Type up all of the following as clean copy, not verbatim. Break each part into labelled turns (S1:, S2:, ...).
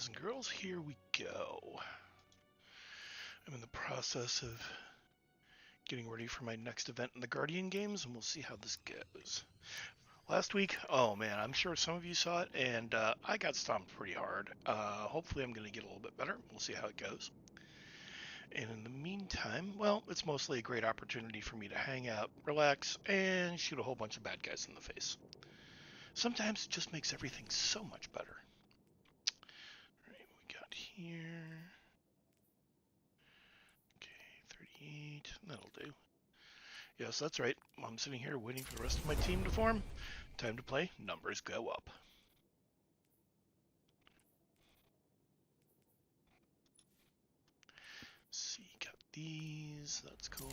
S1: boys and girls, here we go. I'm in the process of getting ready for my next event in the Guardian games, and we'll see how this goes. Last week, oh man, I'm sure some of you saw it, and I got stomped pretty hard. Hopefully I'm going to get a little bit better. We'll see how it goes. And in the meantime, well, it's mostly a great opportunity for me to hang out, relax, and shoot a whole bunch of bad guys in the face. Sometimes it just makes everything so much better. All right, what we got here? Okay, 38, that'll do. Yes, that's right. I'm sitting here waiting for the rest of my team to form. Time to play. Numbers go up. See, got these. That's cool.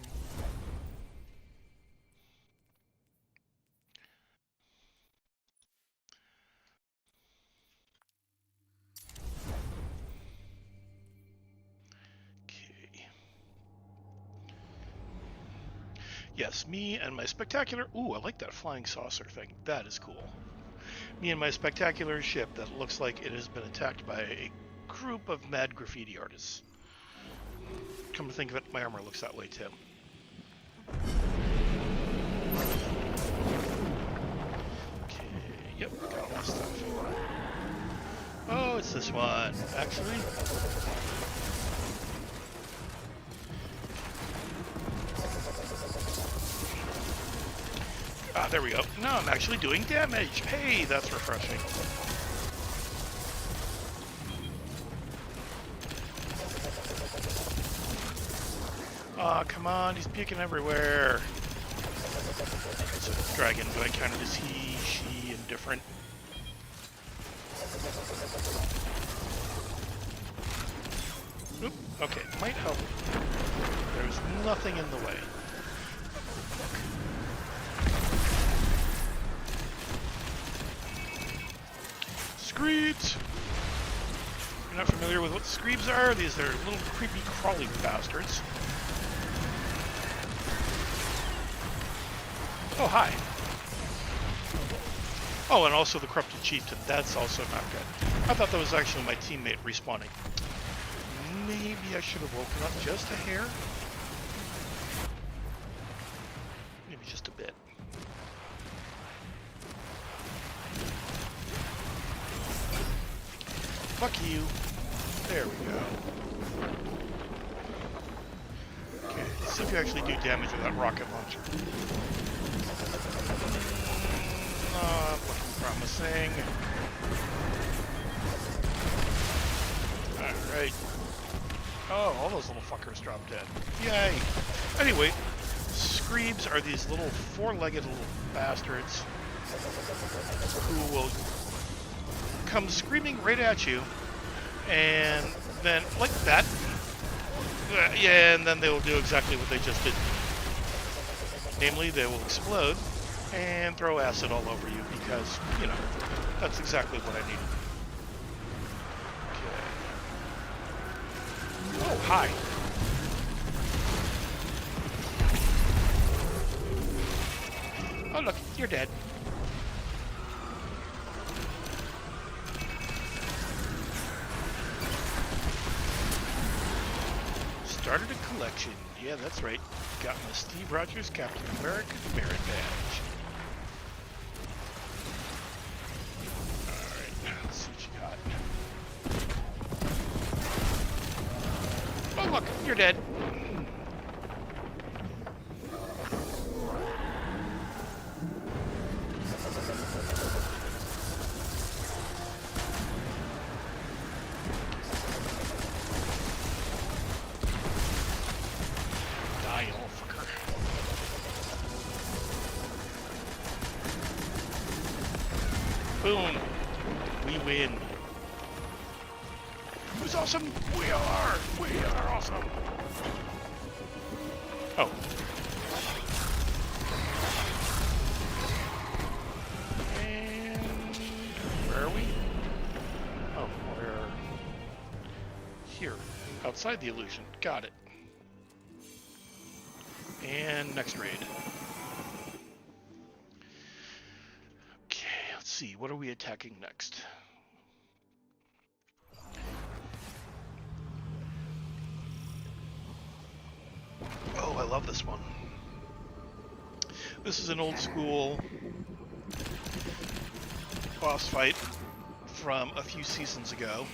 S1: Okay. Yes, me and my spectacular. Ooh, I like that flying saucer thing. That is cool. Me and my spectacular ship that looks like it has been attacked by a group of mad graffiti artists. Come to think of it, my armor looks that way too. Okay, yep, got all my stuff. Oh, it's this one, actually. Ah, there we go. Now I'm actually doing damage. Hey, that's refreshing. Aw, oh, come on, he's puking everywhere. So, dragon, do I count it as he, she, indifferent? Oop, okay, might help. There's nothing in the way. Screebs! You're not familiar with what screebs are? These are little creepy crawly bastards. Oh, hi. Oh, and also the corrupted chieftain. That's also not good. I thought that was actually my teammate respawning. Maybe I should have woken up just a hair. Maybe just a bit. Fuck you. There we go. Okay, let's see if you actually do damage with that rocket launcher. Not looking promising. Alright. Oh, all those little fuckers dropped dead. Yay! Anyway, screebs are these little four-legged little bastards who will come screaming right at you, and then, like that, yeah, and then they will do exactly what they just did. Namely, they will explode and throw acid all over you because, you know, that's exactly what I needed. Okay. Oh, hi. Oh, look, you're dead. Started a collection. Yeah, that's right. Got my Steve Rogers Captain America Merit Badge. Alright, let's see what you got. Oh, look, you're dead. Boom. We win. Who's awesome? We are. We are awesome. Oh. And where are we? Oh, we're here. Outside the illusion. Got it. And next raid. Okay, let's see. What are we attacking next? love this one. This is an old school boss fight from a few seasons ago.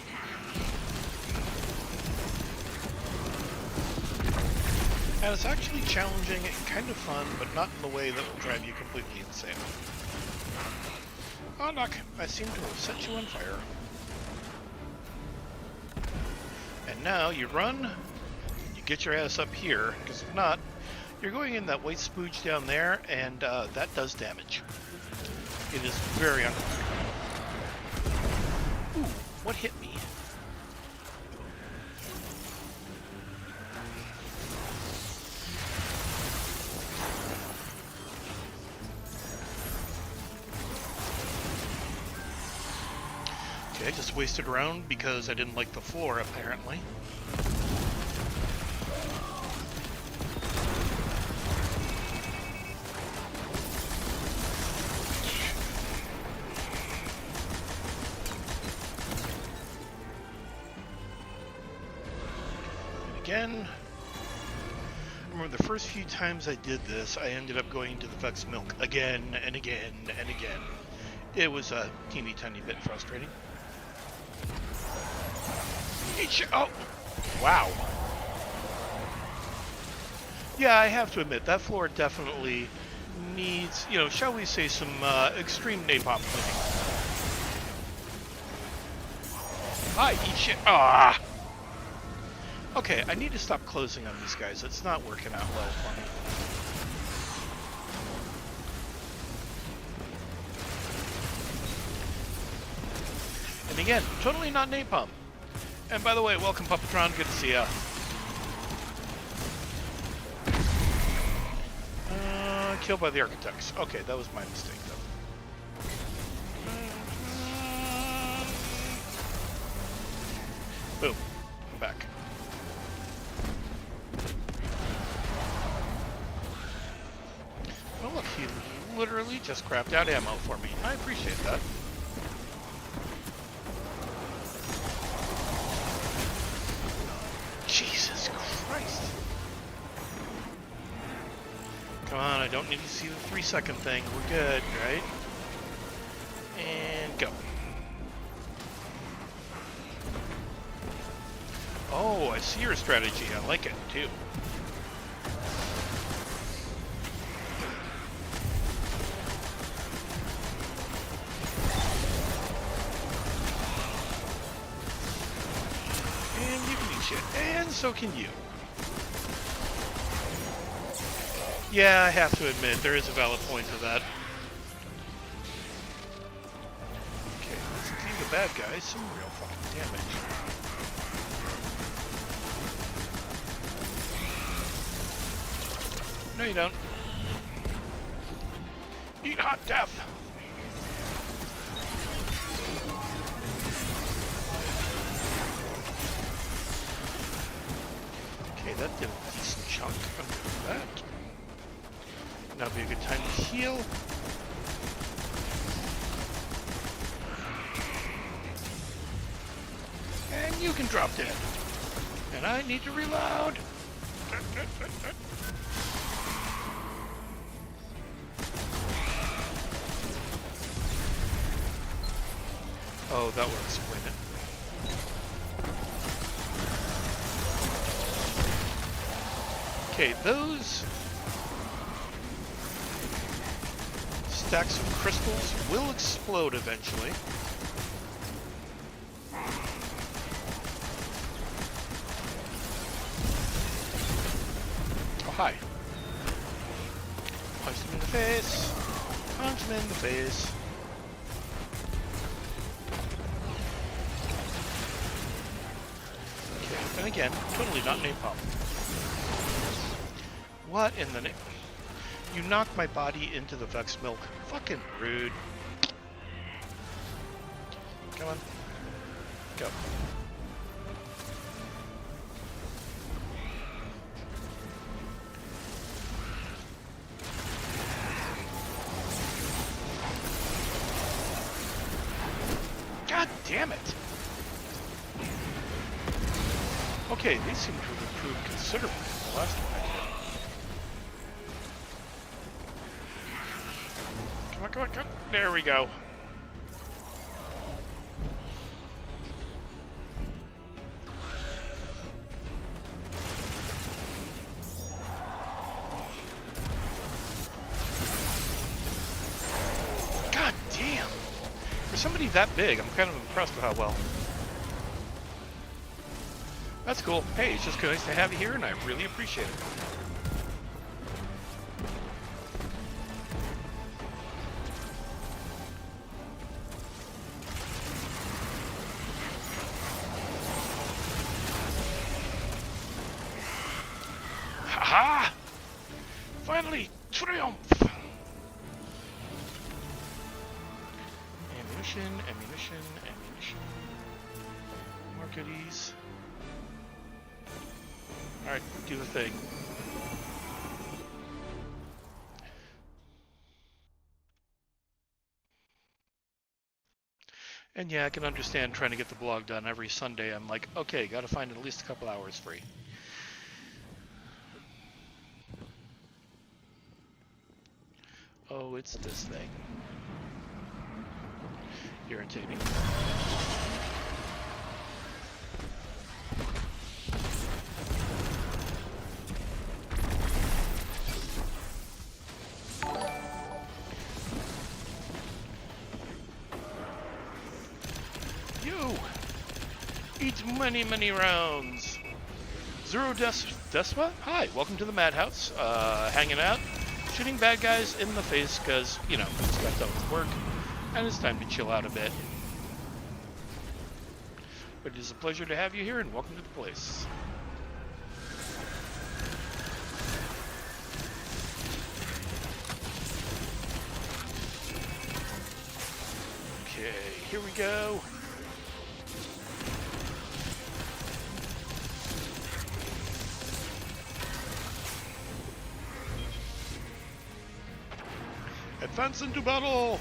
S1: And it's actually challenging and kind of fun, but not in the way that will drive you completely insane. Oh, Nock, I seem to have set you on fire. And now you run, you get your ass up here, because if not, you're going in that white spooge down there, and that does damage. It is very uncomfortable. Ooh, what hit me? Okay, I just wasted a round because I didn't like the floor, apparently. Again, I remember the first few times I did this, I ended up going to the Vex Milk again and again and again. It was a teeny tiny bit frustrating. Oh, wow. Yeah, I have to admit, that floor definitely needs, you know, shall we say, some extreme napalm cleaning. Hi, eat shit. Ah! Okay, I need to stop closing on these guys. It's not working out well for me. And again, totally not napalm. And by the way, welcome Puppetron, good to see ya. Killed by the architects. Okay, that was my mistake though. Boom. I'm back. Oh look, he literally just crapped out ammo for me. I appreciate that. Jesus Christ. Come on, I don't need to see the 3-second thing. We're good, right? And go. Oh, I see your strategy. I like it, too. And you can eat shit. And so can you. Yeah, I have to admit, there is a valid point to that. Okay, let's give the bad guys some real fucking damage. No, you don't. Eat hot death! Okay, that did a decent chunk under that. That'll be a good time to heal. And you can drop dead. And I need to reload. Oh, that will explain it. Okay, those stacks of crystals will explode eventually. Oh, hi. Punch them in the face. Punch them in the face. Okay, and again, totally not napalm. What in the name? You knocked my body into the Vex Milk. Fucking rude. Come on. Go. God damn it. Okay, these seem to have improved considerably from the last one I did. come on. There we go. God damn. For somebody that big, I'm kind of impressed with how well. That's cool. Hey, it's just nice to have you here, and I really appreciate it. Ha-ha! Finally, triumph! Ammunition. More goodies. Alright, do the thing. And yeah, I can understand trying to get the blog done every Sunday. I'm like, okay, gotta find at least a couple hours free. Oh, it's this thing. Irritating. You eat many rounds. Zero Despa? Hi, welcome to the Madhouse. Hanging out, shooting bad guys in the face because, you know, it's got done with work, and it's time to chill out a bit. But it is a pleasure to have you here, and welcome to the place. Okay, here we go. Advance into battle!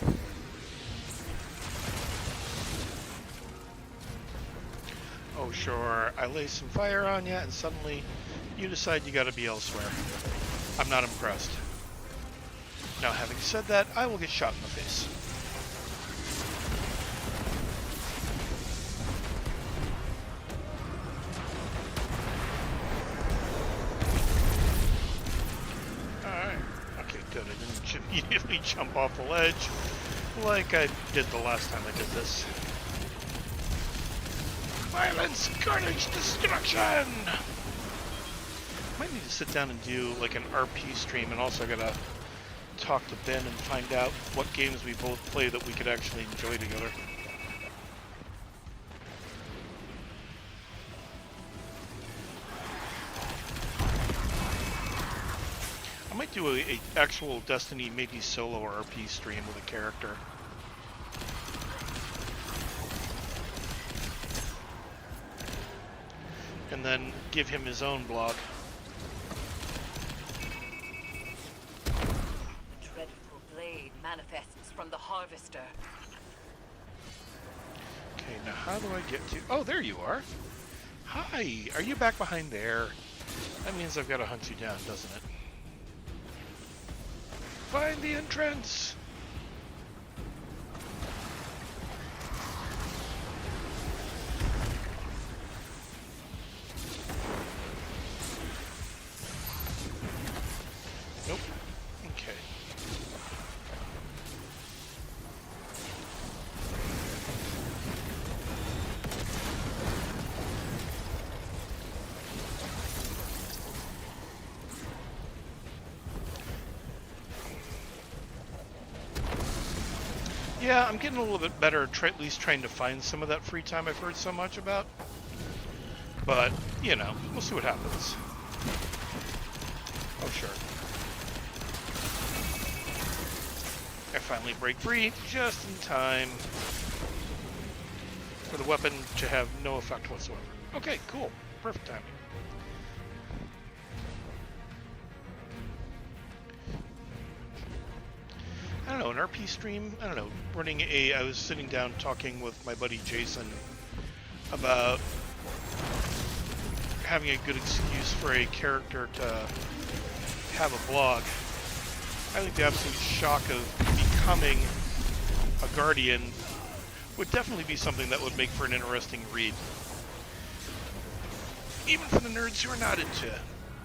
S1: Oh sure, I lay some fire on you and suddenly you decide you gotta be elsewhere. I'm not impressed. Now having said that, I will get shot in the face. Immediately jump off the ledge like I did the last time I did this. Violence, carnage, destruction! Might need to sit down and do like an RP stream, and also gotta talk to Ben and find out what games we both play that we could actually enjoy together. I might do a actual Destiny, maybe solo or RP stream with a character. And then give him his own blog.
S2: The dreadful blade manifests from the Harvester.
S1: Okay, now how do I get to... Oh, there you are. Hi, are you back behind there? That means I've got to hunt you down, doesn't it? Find the entrance! Nope. Okay. Yeah, I'm getting a little bit better at least trying to find some of that free time I've heard so much about. But, you know, we'll see what happens. Oh, sure. I finally break free just in time for the weapon to have no effect whatsoever. Okay, cool. Perfect timing. I don't know, an RP stream, I don't know, I was sitting down talking with my buddy Jason about having a good excuse for a character to have a blog. I think the absolute shock of becoming a Guardian would definitely be something that would make for an interesting read. Even for the nerds who are not into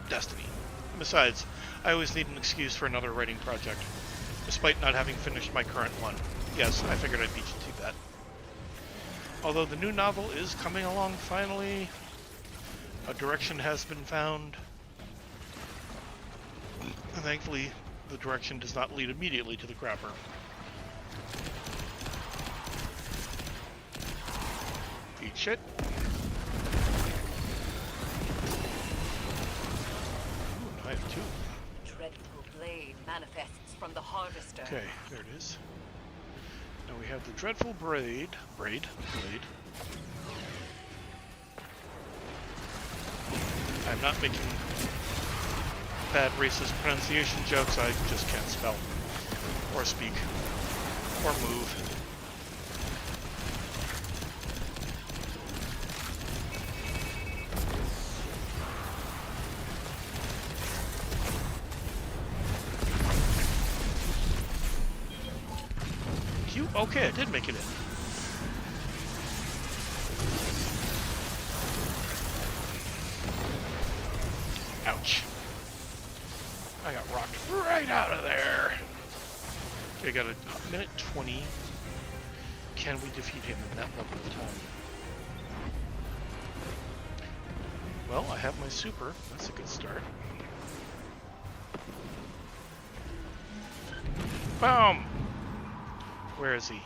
S1: Destiny. Besides, I always need an excuse for another writing project, despite not having finished my current one. Yes, I figured I'd beat you to that. Although the new novel is coming along finally, a direction has been found. And thankfully, the direction does not lead immediately to the crapper. Eat shit. Ooh, I have two.
S2: Dreadful blade manifests from the Harvester.
S1: Okay, there it is. Now we have the dreadful blade. I'm not making bad racist pronunciation jokes, I just can't spell, or speak, or move. Cute? Okay, I did make it in. Ouch. I got rocked right out of there. Okay, I got a minute 20. Can we defeat him in that level of time? Well, I have my super. That's a good start. Boom! Where is he?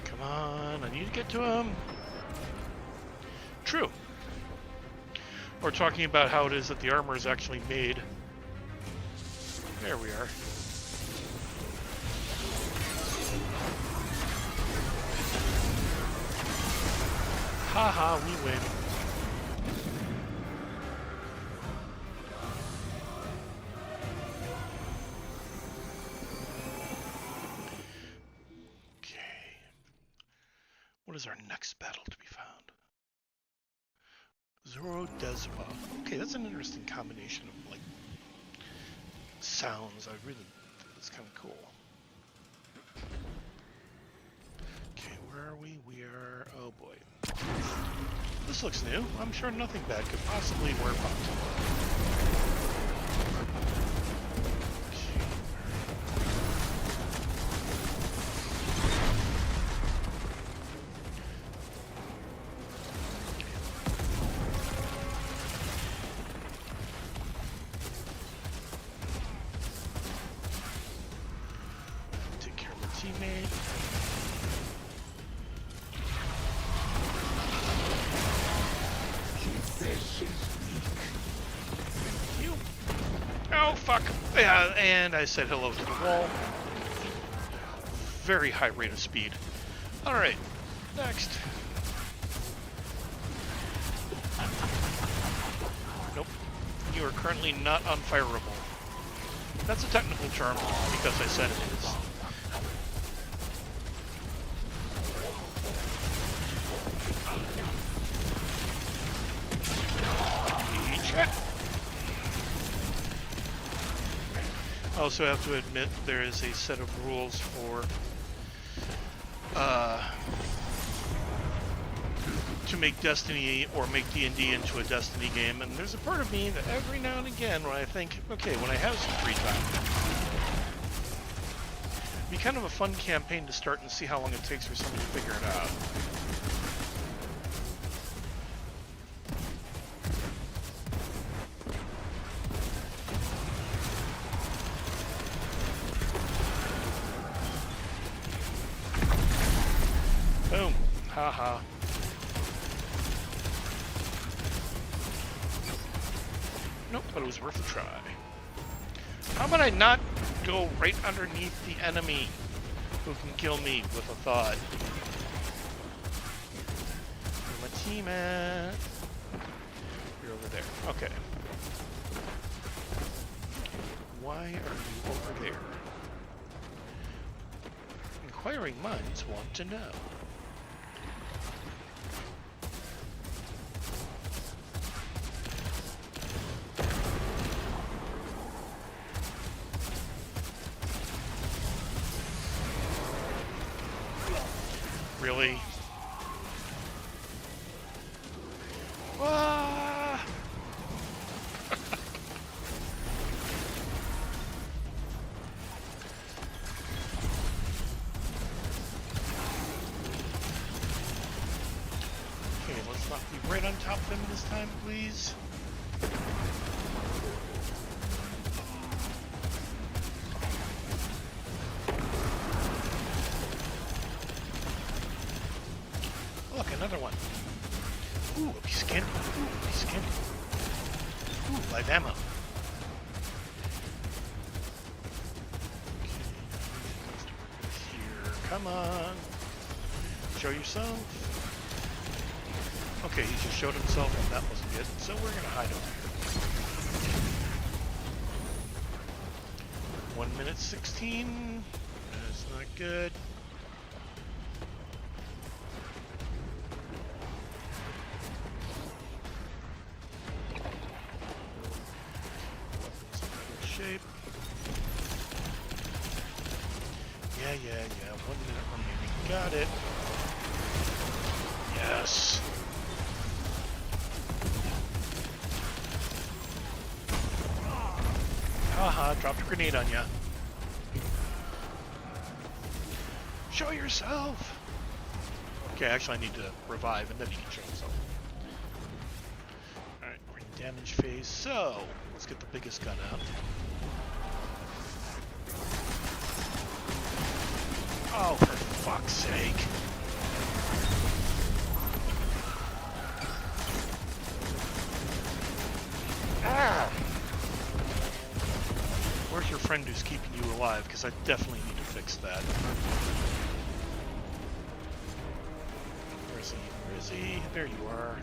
S1: Come on, I need to get to him. True. We're talking about how it is that the armor is actually made. There we are. Haha, we win. Okay. What is our next battle to be found? Zoro Deswa. Okay, that's an interesting combination of, like, sounds. I really think that's kind of cool. Okay, where are we? We are... oh boy. This looks new. I'm sure nothing bad could possibly work out. Take care of my teammate. Oh, fuck. Yeah, and I said hello to the wall. Very high rate of speed. Alright, next. Nope. You are currently not unfireable. That's a technical term, because I said it is. Eat shit. I also have to admit there is a set of rules for to make Destiny or make D&D into a Destiny game, and there's a part of me that every now and again when I think, okay, when I have some free time, it'd be kind of a fun campaign to start and see how long it takes for somebody to figure it out. Boom. Haha. Nope, but it was worth a try. How about I not go right underneath the enemy who can kill me with a thought? Where my team at? You're over there. Okay. Why are you over there? Inquiring minds want to know. top them this time, please? Look, another one. Ooh, a piece of candy. Ooh, a piece of candy. Ooh, live ammo. Okay, here. Come on. Show yourself. Okay, he just showed himself and that wasn't good, so we're gonna hide over here. 1 minute 16. That's not good. Weapons in good shape. Yeah. 1 minute remaining. Got it. Yes. Haha, dropped a grenade on ya. Show yourself! Okay, actually I need to revive and then he can show himself. Alright, we're in damage phase, so let's get the biggest gun out. Oh, for fuck's sake. Ah! Where's your friend who's keeping you alive? Because I definitely need to fix that. Where is he? Where is he? There you are.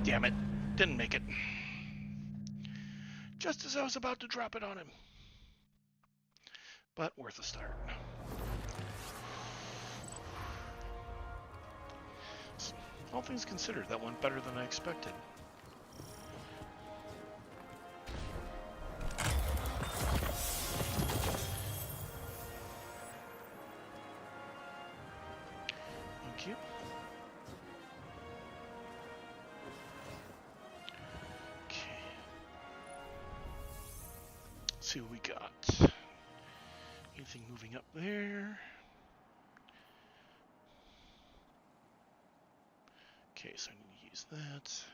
S1: Damn it. Didn't make it. Just as I was about to drop it on him. But worth a start. All things considered, that went better than I expected. Thank you. Okay. Let's see what we got. Anything moving up there? Okay, so I need to use that.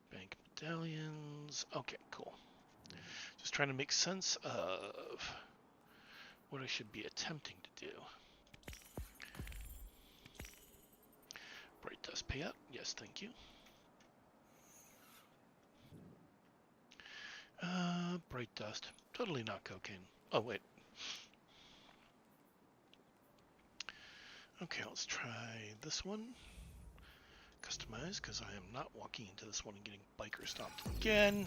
S1: Bank medallions. Okay, cool. Just trying to make sense of what I should be attempting to do. Bright dust payout. Yes, thank you. Bright dust. Totally not cocaine. Oh, wait. Okay, let's try this one. Customize, because I am not walking into this one and getting biker stopped again.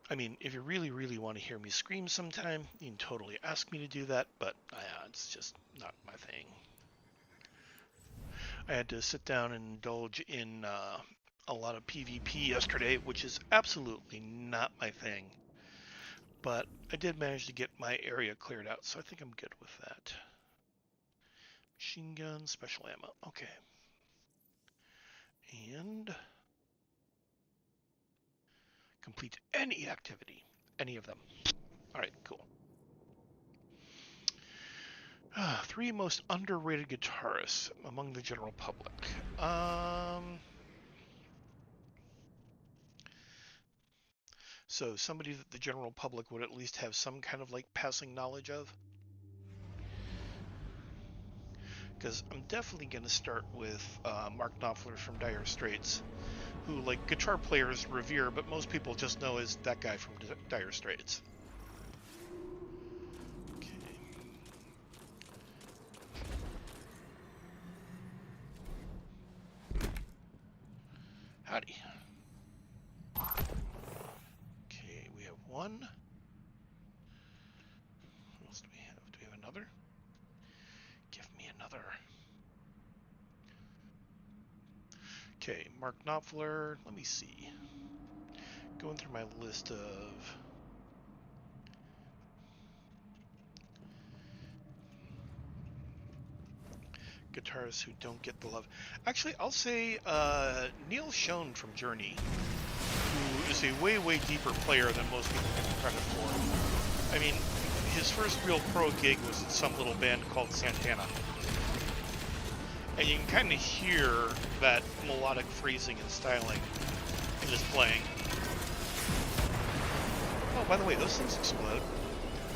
S1: I mean, if you really, really want to hear me scream sometime, you can totally ask me to do that, but it's just not my thing. I had to sit down and indulge in a lot of PvP yesterday, which is absolutely not my thing. But I did manage to get my area cleared out, so I think I'm good with that. Machine gun, special ammo. Okay. And complete any activity. Any of them. Alright, cool. 3 most underrated guitarists among the general public. So somebody that the general public would at least have some kind of like passing knowledge of. Because I'm definitely going to start with Mark Knopfler from Dire Straits, who like guitar players revere, but most people just know as that guy from Dire Straits. Okay. Howdy. Okay, we have one. What else do we have? Do we have another? Give me another. Okay, Mark Knopfler. Let me see. Going through my list of... guitarists who don't get the love. Actually, I'll say Neil Schon from Journey, who is a way, way deeper player than most people give him credit for. I mean, his first real pro gig was in some little band called Santana. And you can kind of hear that melodic phrasing and styling in his playing. Oh, by the way, those things explode.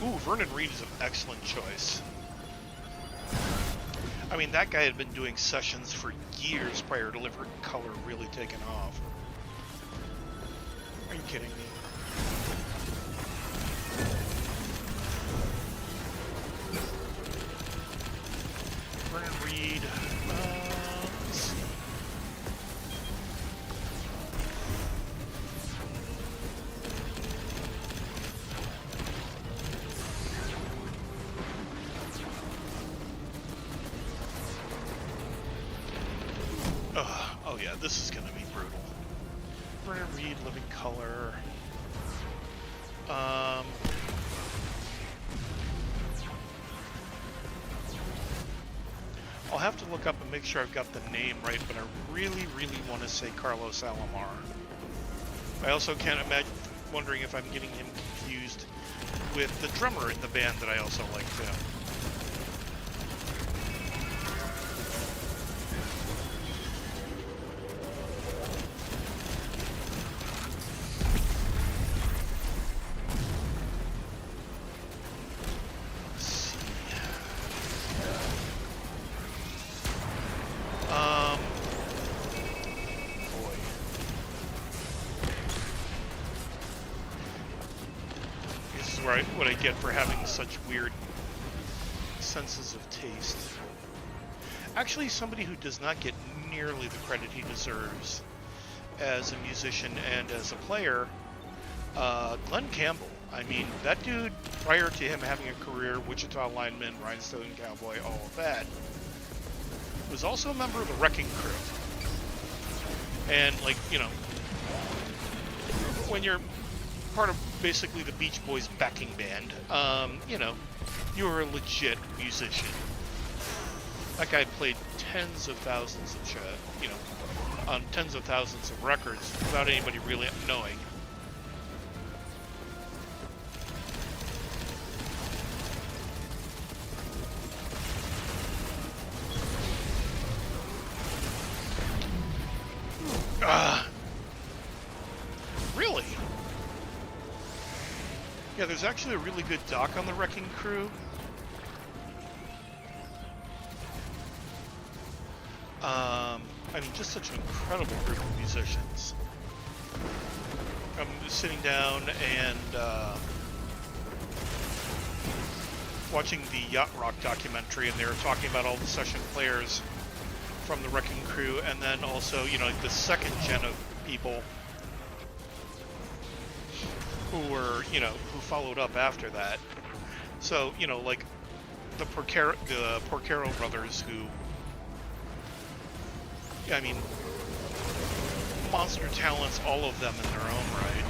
S1: Ooh, Vernon Reid is an excellent choice. I mean, that guy had been doing sessions for years prior to Living Color really taking off. Are you kidding me? Vernon Reid. Let's see. Oh yeah, this is gonna be brutal. Vernon Reid, Living Color. I'll have to look up and make sure I've got the name right, but I really, really want to say Carlos Alomar. I also can't imagine wondering if I'm getting him confused with the drummer in the band that I also like too. What I get for having such weird senses of taste. Actually, somebody who does not get nearly the credit he deserves as a musician and as a player, Glenn Campbell. I mean, that dude, prior to him having a career, Wichita Lineman, Rhinestone Cowboy, all of that, was also a member of the Wrecking Crew. And, like, you know, when you're part of basically the Beach Boys backing band, you know, you're a legit musician. That guy played tens of thousands of you know, on tens of thousands of records without anybody really knowing. Really? Yeah, there's actually a really good doc on the Wrecking Crew. I mean, just such an incredible group of musicians. I'm sitting down and watching the Yacht Rock documentary, and they were talking about all the session players from the Wrecking Crew, and then also, you know, like the second gen of people who were, you know, who followed up after that. So, you know, like the Porcaro brothers, who, I mean, monster talents, all of them in their own right.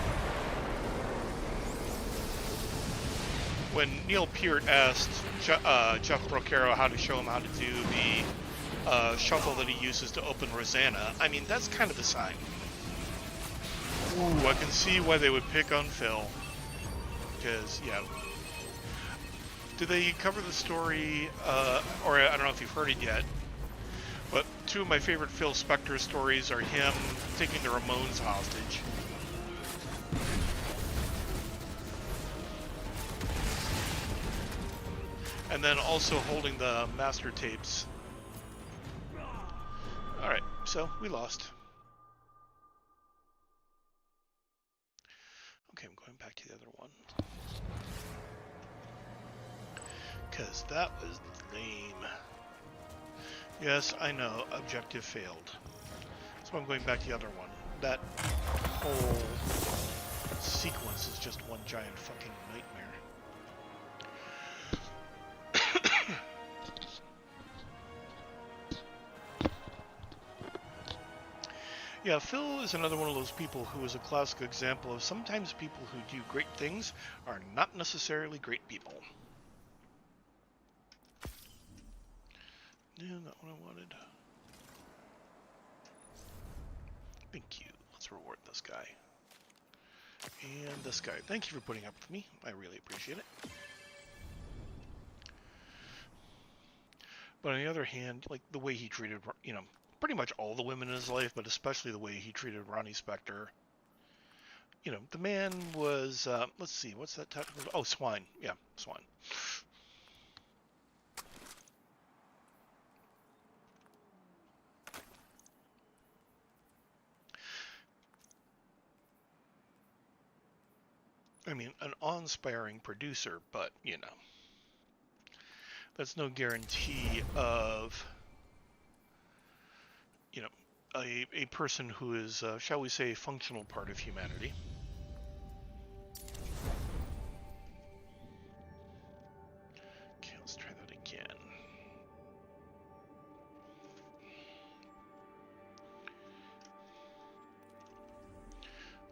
S1: When Neil Peart asked Jeff Porcaro how to show him how to do the shuffle that he uses to open Rosanna, I mean, that's kind of the sign. Ooh, I can see why they would pick on Phil. Because, yeah. Do they cover the story, or I don't know if you've heard it yet, but two of my favorite Phil Spector stories are him taking the Ramones hostage. And then also holding the master tapes. Alright, so we lost. Okay, I'm going back to the other one. Because that was lame. Yes, I know, objective failed. So I'm going back to the other one. That whole sequence is just one giant fucking nightmare. Yeah, Phil is another one of those people who is a classic example of sometimes people who do great things are not necessarily great people. Yeah, not what I wanted. Thank you. Let's reward this guy. And this guy. Thank you for putting up with me. I really appreciate it. But on the other hand, like the way he treated, you know, pretty much all the women in his life, but especially the way he treated Ronnie Spector. You know, the man was, let's see, what's that technical? Oh, swine. Yeah, swine. I mean, an awe-inspiring producer, but, you know, that's no guarantee of, you know, a person who is, shall we say, a functional part of humanity. Okay, let's try that again.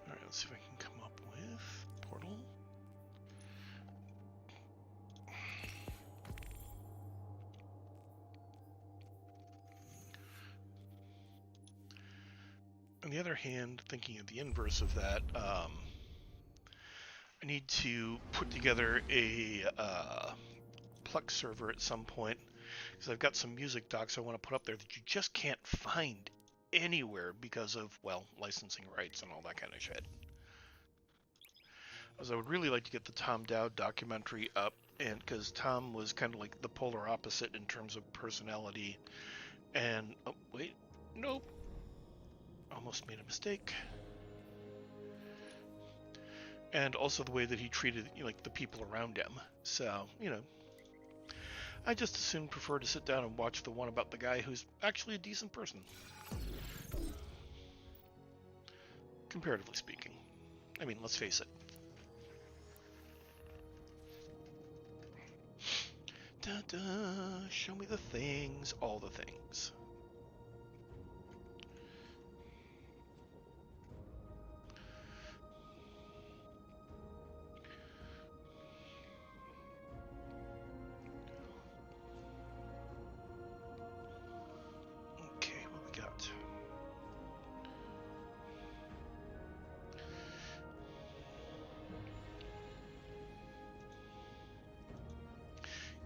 S1: All right, let's see if I can come up with portal. On the other hand, thinking of the inverse of that, I need to put together a Plex server at some point, because I've got some music docs I want to put up there that you just can't find anywhere because of, well, licensing rights and all that kind of shit. As I would really like to get the Tom Dowd documentary up, and because Tom was kind of like the polar opposite in terms of personality, and, oh, wait, nope. Almost made a mistake. And also the way that he treated, you know, like the people around him. So, you know, I just as soon prefer to sit down and watch the one about the guy who's actually a decent person. Comparatively speaking. I mean, let's face it. Da-da, show me the things, all the things. Okay, what we got?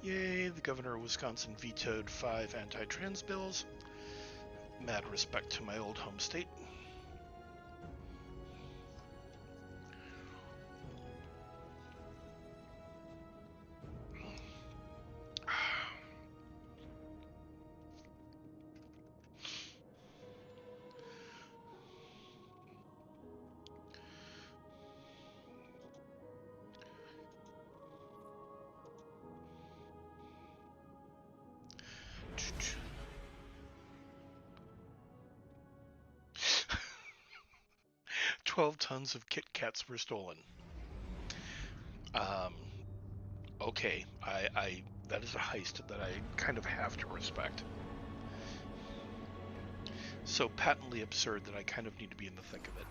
S1: Yay, the governor of Wisconsin vetoed 5 anti-trans bills. Mad respect to my old home state. $12 tons of Kit Kats were stolen. Okay, I that is a heist that I kind of have to respect. So patently absurd that I kind of need to be in the thick of it.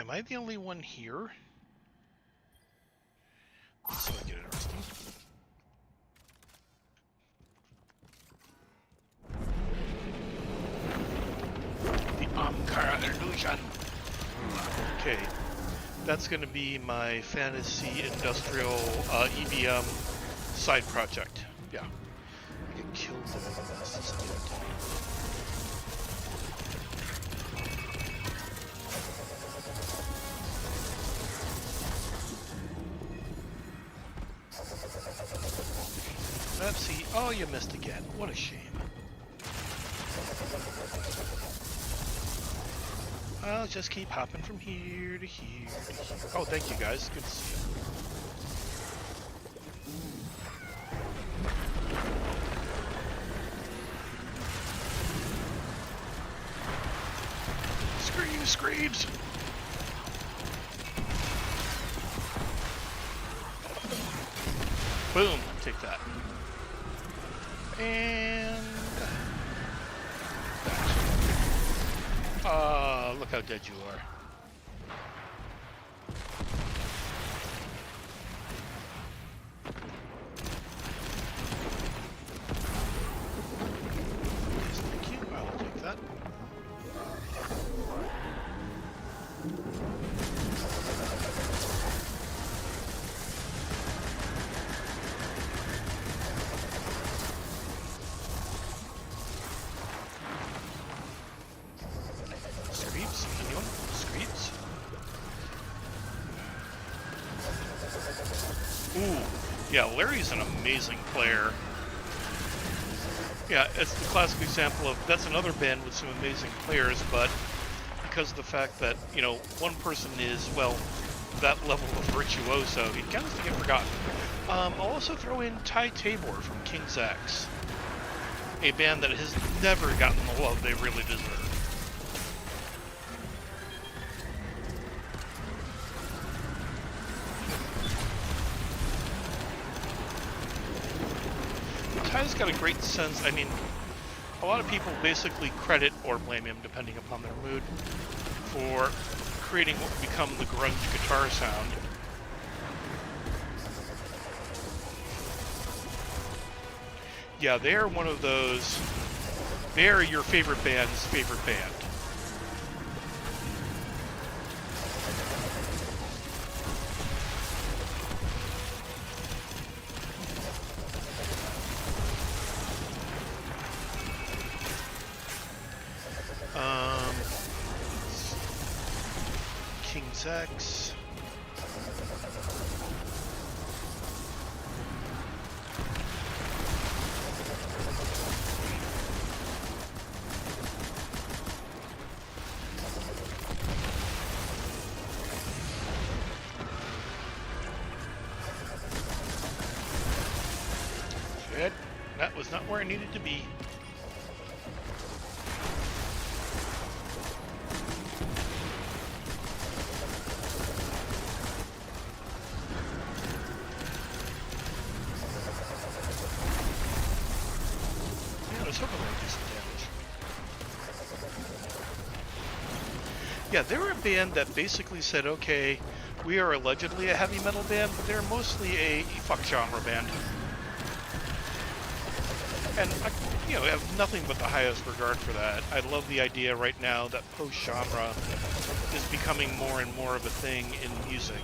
S1: Am I the only one here? This might get interesting. The Ankara illusion. Okay, that's going to be my fantasy industrial EBM side project. Yeah. I get killed by the bastards that do that to me. Oopsie. Oh, you missed again. What a shame. I'll just keep hopping from here to here to here. Oh, thank you guys. Good to see you. Screams! Boom! Take that. And that. Look how dead you are. that. Screeps? Anyone? Screeps? Ooh, yeah, Larry's an amazing player. Yeah, it's the classic example of that's another band with some amazing players, but because of the fact that, you know, one person is, well, that level of virtuoso, he tends to get forgotten. I'll also throw in Ty Tabor from King's X, a band that has never gotten the love they really deserve. Ty's got a great sense. I mean, a lot of people basically credit or blame him, depending upon their mood, for creating what would become the grunge guitar sound. Yeah, they are one of those. They are your favorite band's favorite band. King's X. Shit, that was not where I needed to be. Yeah, they were a band that basically said, okay, we are allegedly a heavy metal band, but they're mostly a fuck genre band. And I, you know, have nothing but the highest regard for that. I love the idea right now that post-genre is becoming more and more of a thing in music.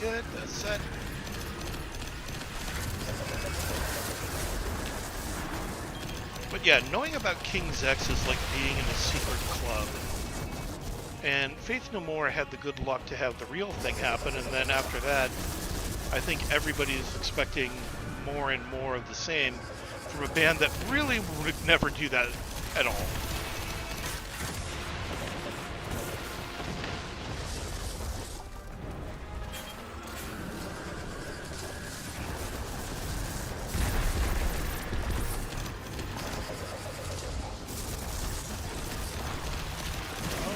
S1: Good, that's set. But yeah, knowing about King's X is like being in a secret club. And Faith No More had the good luck to have the real thing happen, and then after that, I think everybody is expecting more and more of the same from a band that really would never do that at all.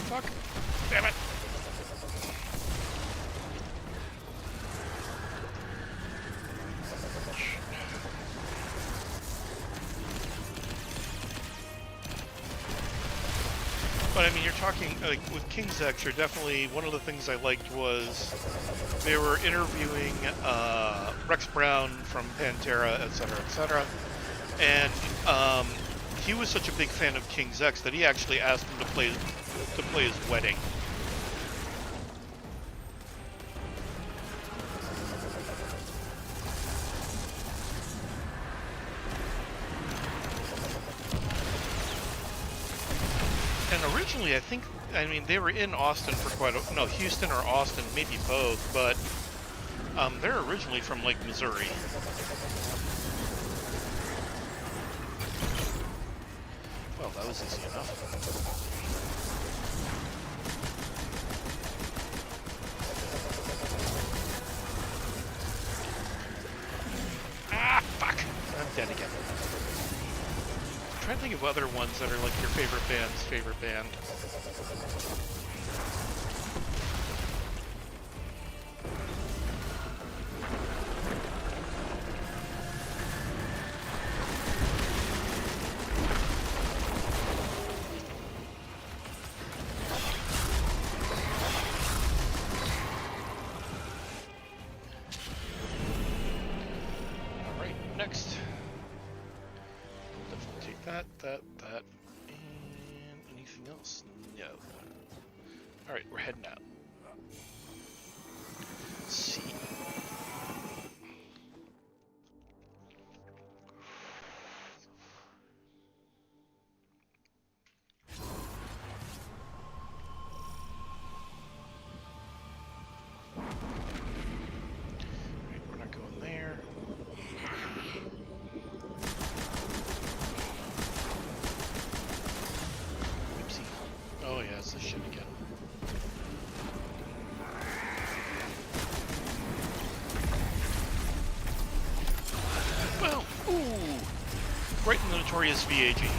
S1: Fuck. Damn it. But I mean, you're talking, like, with King's X, you're definitely, one of the things I liked was they were interviewing Rex Brown from Pantera, etc., and he was such a big fan of King's X that he actually asked him to play his wedding. And originally, I mean, they were in Austin for Houston or Austin, maybe both, but they're originally from, like, Missouri. Well, that was easy enough. Dead again. I'm trying to think of other ones that are like your favorite band's favorite band. that, and anything else? No. Alright, we're heading out. Let's see. Alright, we're not going there. Oopsie. Oh yeah, it's this shit again. Well, ooh! Right in the notorious VAG.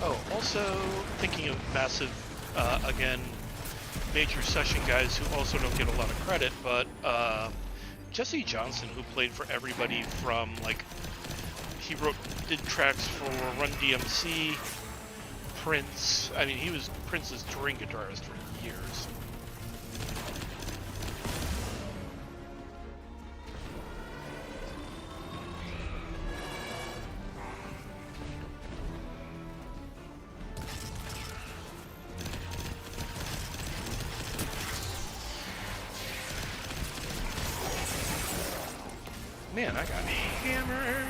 S1: Oh, also thinking of massive, again, major session guys who also don't get a lot of credit, but Jesse Johnson, who played for everybody from, like, he did tracks for Run DMC, Prince. I mean, he was Prince's touring guitarist for years. Man, I got hammered.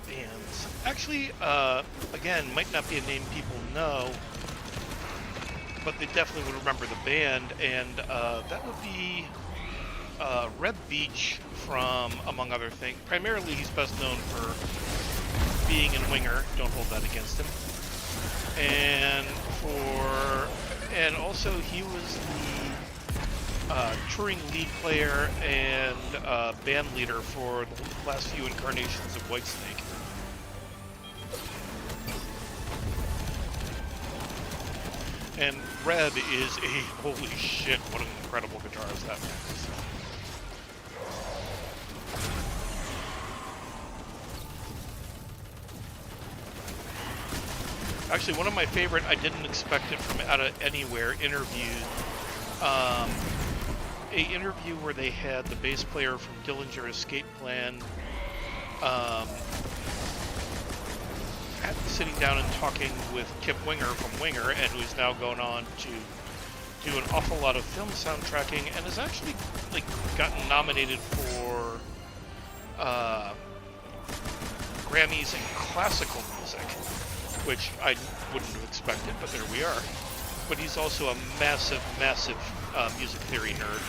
S1: Bands. Actually, again, might not be a name people know, but they definitely would remember the band, and that would be Reb Beach from, among other things. Primarily, he's best known for being in Winger. Don't hold that against him. And also he was the touring lead player and band leader for the last few incarnations of Whitesnake. And Reb is a holy shit, what an incredible guitarist that man is. Actually, one of my favorite, I didn't expect it from out of anywhere, interviews. A interview where they had the bass player from Dillinger Escape Plan sitting down and talking with Kip Winger from Winger, and who's now going on to do an awful lot of film soundtracking, and has actually like gotten nominated for Grammys in classical music, which I wouldn't have expected, but there we are. But he's also a massive, massive music theory nerd.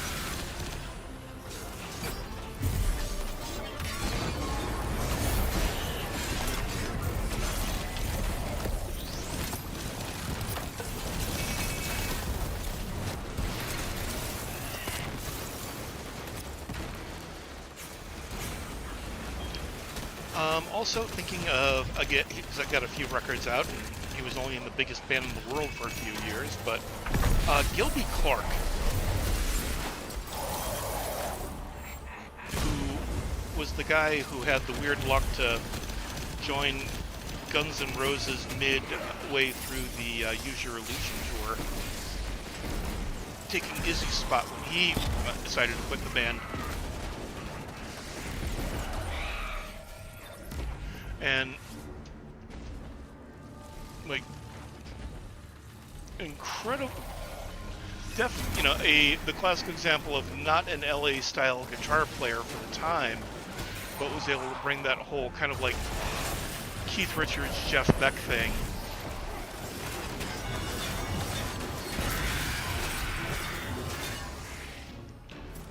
S1: Also thinking of, again, because I got a few records out, and he was only in the biggest band in the world for a few years, but Gilby Clarke, who was the guy who had the weird luck to join Guns N' Roses midway through the Use Your Illusion tour, taking Izzy's spot when he decided to quit the band. And like incredible, you know, the classic example of not an LA style guitar player for the time, but was able to bring that whole kind of like Keith Richards, Jeff Beck thing.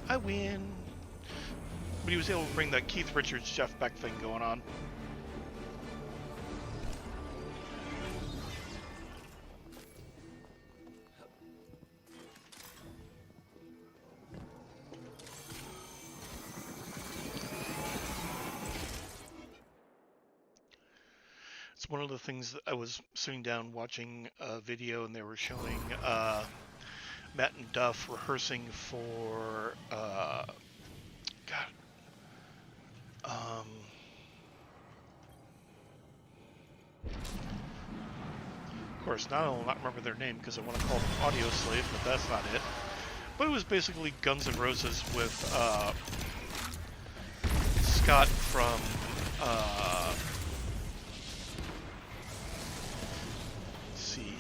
S1: I win. But he was able to bring that Keith Richards, Jeff Beck thing going on. one of the things that I was sitting down watching a video, and they were showing Matt and Duff rehearsing for of course, now I will not remember their name because I want to call them Audio Slave, but that's not it. But it was basically Guns N' Roses with Scott from let's see.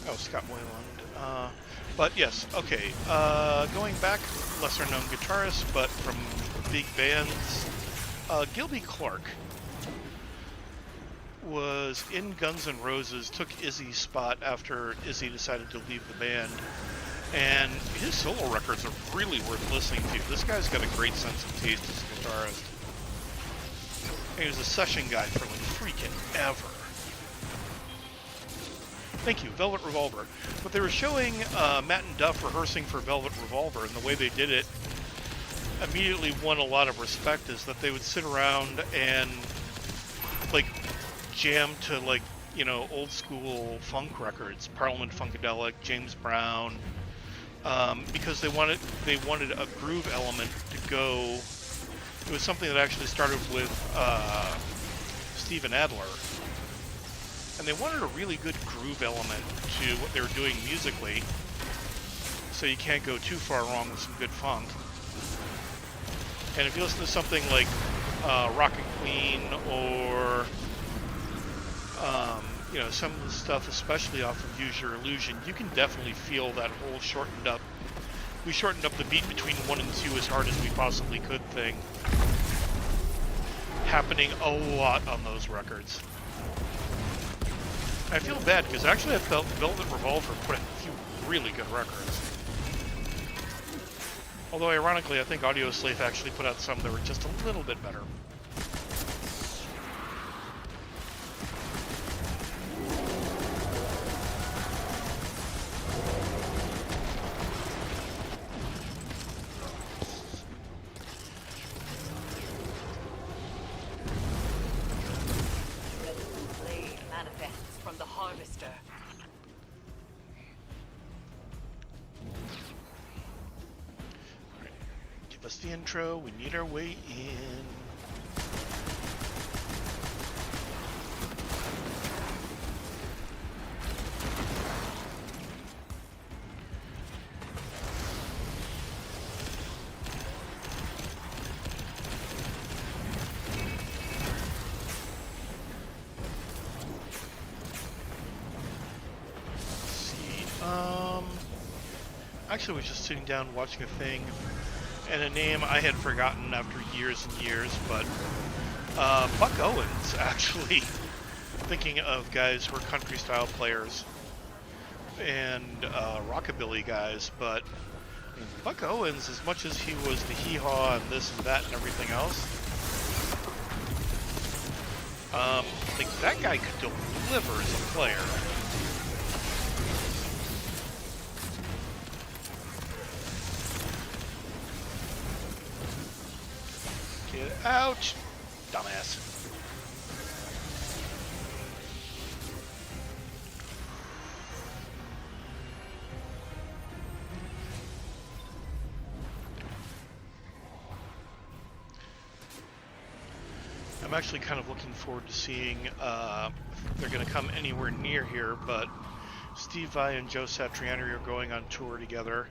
S1: Oh, Scott Weiland. But yes, okay. Going back, lesser known guitarist, but from big bands. Gilby Clarke was in Guns N' Roses, took Izzy's spot after Izzy decided to leave the band, and his solo records are really worth listening to. This guy's got a great sense of taste as a guitarist. He was a session guy for like freaking ever. Thank you, Velvet Revolver. But they were showing Matt and Duff rehearsing for Velvet Revolver, and the way they did it immediately won a lot of respect, is that they would sit around and like jam to like, you know, old school funk records, Parliament Funkadelic, James Brown, because they wanted a groove element to go. It was something that actually started with Steven Adler, and they wanted a really good groove element to what they were doing musically, so you can't go too far wrong with some good funk. And if you listen to something like Rocket Queen or you know, some of the stuff, especially off of Use Your Illusion, you can definitely feel that whole shortened up. We shortened up the beat between 1 and 2 as hard as we possibly could thing happening a lot on those records. I feel bad because actually I felt Velvet Revolver put out a few really good records. Although ironically, I think Audio Slave actually put out some that were just a little bit better. The intro, we need our way in. Let's see. Actually, I was just sitting down watching a thing, and a name I had forgotten after years and years, but Buck Owens, actually. Thinking of guys who are country style players and rockabilly guys, but I mean, Buck Owens, as much as he was the hee-haw and this and that and everything else, like that guy could deliver as a player. Ouch! Dumbass. I'm actually kind of looking forward to seeing if they're going to come anywhere near here, but Steve Vai and Joe Satriani are going on tour together,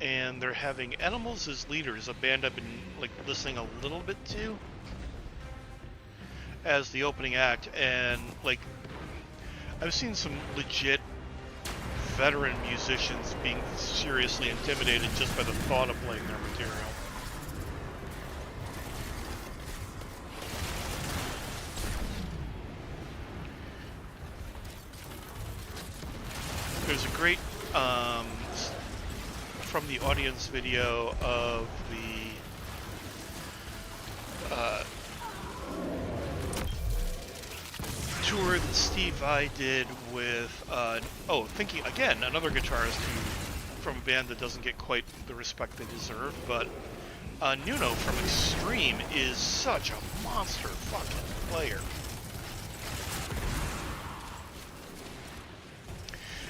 S1: and they're having Animals as leaders, a band I've been like listening a little bit to, as the opening act. And like I've seen some legit veteran musicians being seriously intimidated just by the thought of playing their material. There's a great from the audience video of the tour that Steve Vai did with thinking again, another guitarist from a band that doesn't get quite the respect they deserve, but Nuno from Extreme is such a monster fucking player.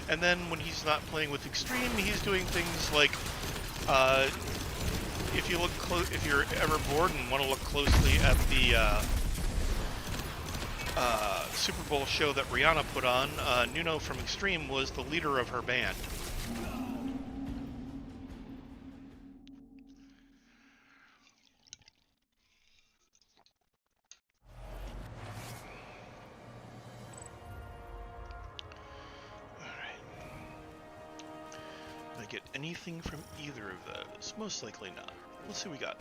S1: And then when he's not playing with Extreme, he's doing things like, if you look if you're ever bored and want to look closely at the Super Bowl show that Rihanna put on, Nuno from Extreme was the leader of her band. Get anything from either of those? Most likely not. Let's see what we got.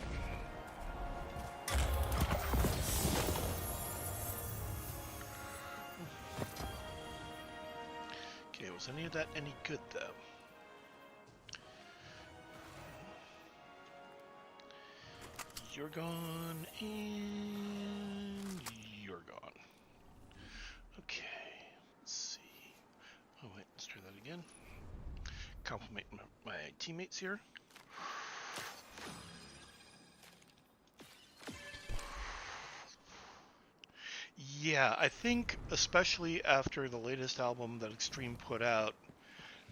S1: Okay, was any of that any good though? You're gone and you're gone. Okay, let's see. Oh wait, let's try that again. Compliment my teammates here. Yeah, I think especially after the latest album that Extreme put out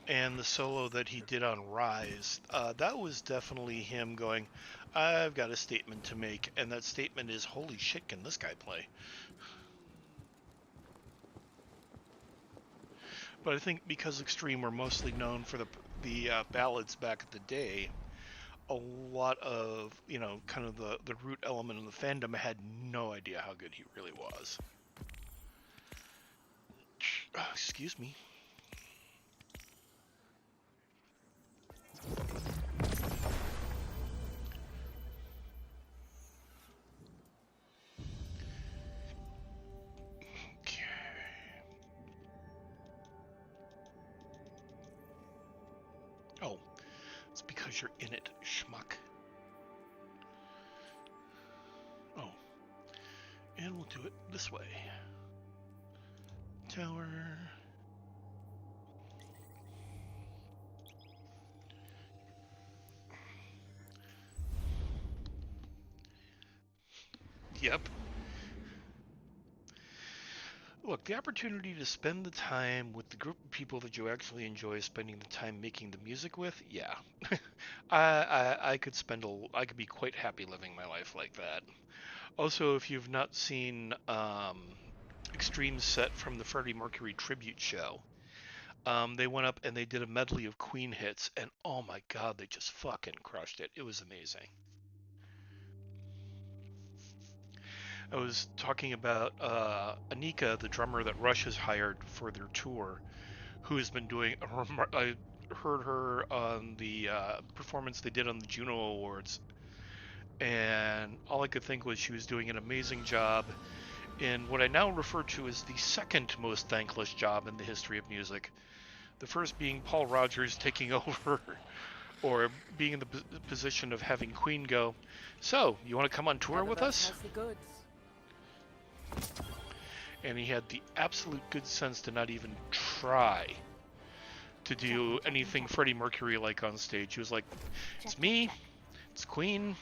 S1: and the solo that he did on Rise, that was definitely him going, I've got a statement to make, and that statement is, holy shit, can this guy play? But I think because Extreme were mostly known for the ballads back in the day, a lot of, you know, kind of the root element in the fandom had no idea how good he really was. Excuse me. Oh, it's because you're in it, schmuck. Oh, and we'll do it this way. Tower. Yep. Look, the opportunity to spend the time with the group of people that you actually enjoy spending the time making the music with, yeah. I could I could be quite happy living my life like that. Also, if you've not seen Extreme's set from the Freddie Mercury tribute show, they went up and they did a medley of Queen hits, and oh my god, they just fucking crushed it. It was amazing. I was talking about Anika, the drummer that Rush has hired for their tour, who has been doing. I heard her on the performance they did on the Juno Awards, and all I could think was she was doing an amazing job in what I now refer to as the second most thankless job in the history of music. The first being Paul Rodgers taking over, or being in the position of having Queen go, so, you want to come on tour with us? And he had the absolute good sense to not even try to do anything Freddie Mercury like on stage. He was like, it's me, it's Queen,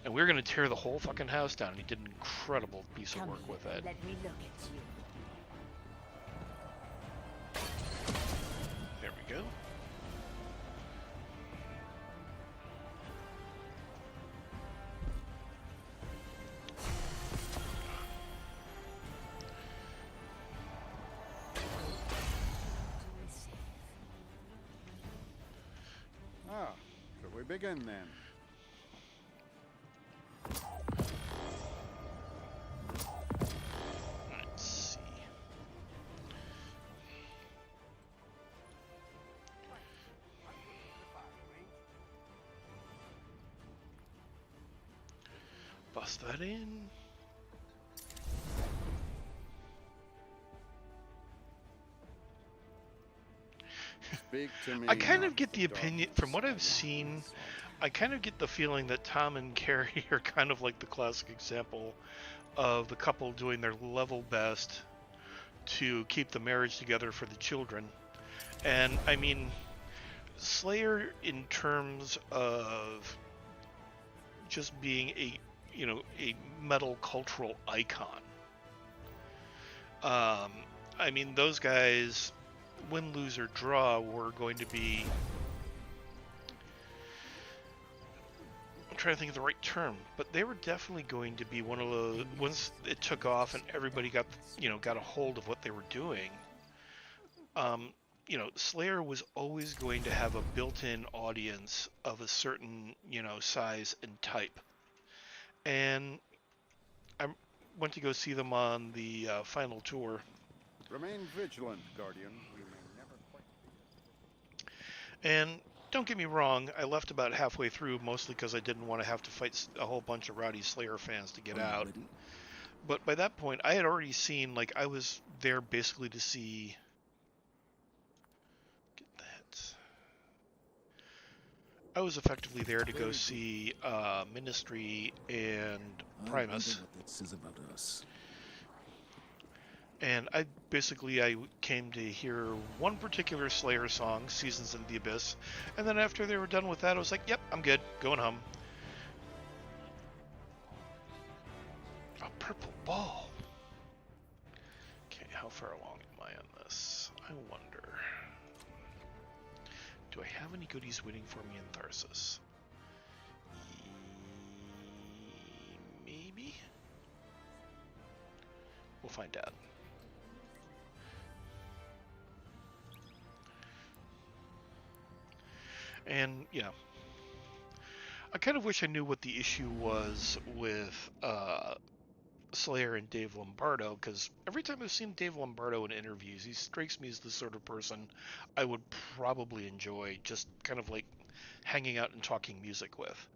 S1: and we're going to tear the whole fucking house down. And he did an incredible piece of work with it.
S2: Let me look at you.
S1: There we go.
S3: Shall we begin then?
S1: Let's see. Bust that in.
S3: Speak to me.
S1: I kind of get the opinion, from what I've seen, I kind of get the feeling that Tom and Carrie are kind of like the classic example of the couple doing their level best to keep the marriage together for the children. And I mean, Slayer, in terms of just being a a metal cultural icon. I mean, those guys, win, lose, or draw, were going to be. I'm trying to think of the right term, but they were definitely going to be one of those. Once it took off and everybody got a hold of what they were doing. Slayer was always going to have a built-in audience of a certain, size and type. And I went to go see them on the final tour.
S3: Remain vigilant, Guardian. We may never quite
S1: And don't get me wrong, I left about halfway through, mostly because I didn't want to have to fight a whole bunch of rowdy Slayer fans to get out.
S4: Ready?
S1: But by that point, I had already seen, I was there basically to see. Get that. I was effectively there to go see Ministry and Primus.
S4: I wonder what that says about us.
S1: And I came to hear one particular Slayer song, Seasons in the Abyss, and then after they were done with that, I was like, yep, I'm good, going home. A purple ball. Okay, how far along am I on this? I wonder. Do I have any goodies waiting for me in Tharsis? Maybe? We'll find out. And, I kind of wish I knew what the issue was with Slayer and Dave Lombardo, because every time I've seen Dave Lombardo in interviews, he strikes me as the sort of person I would probably enjoy just kind of hanging out and talking music with.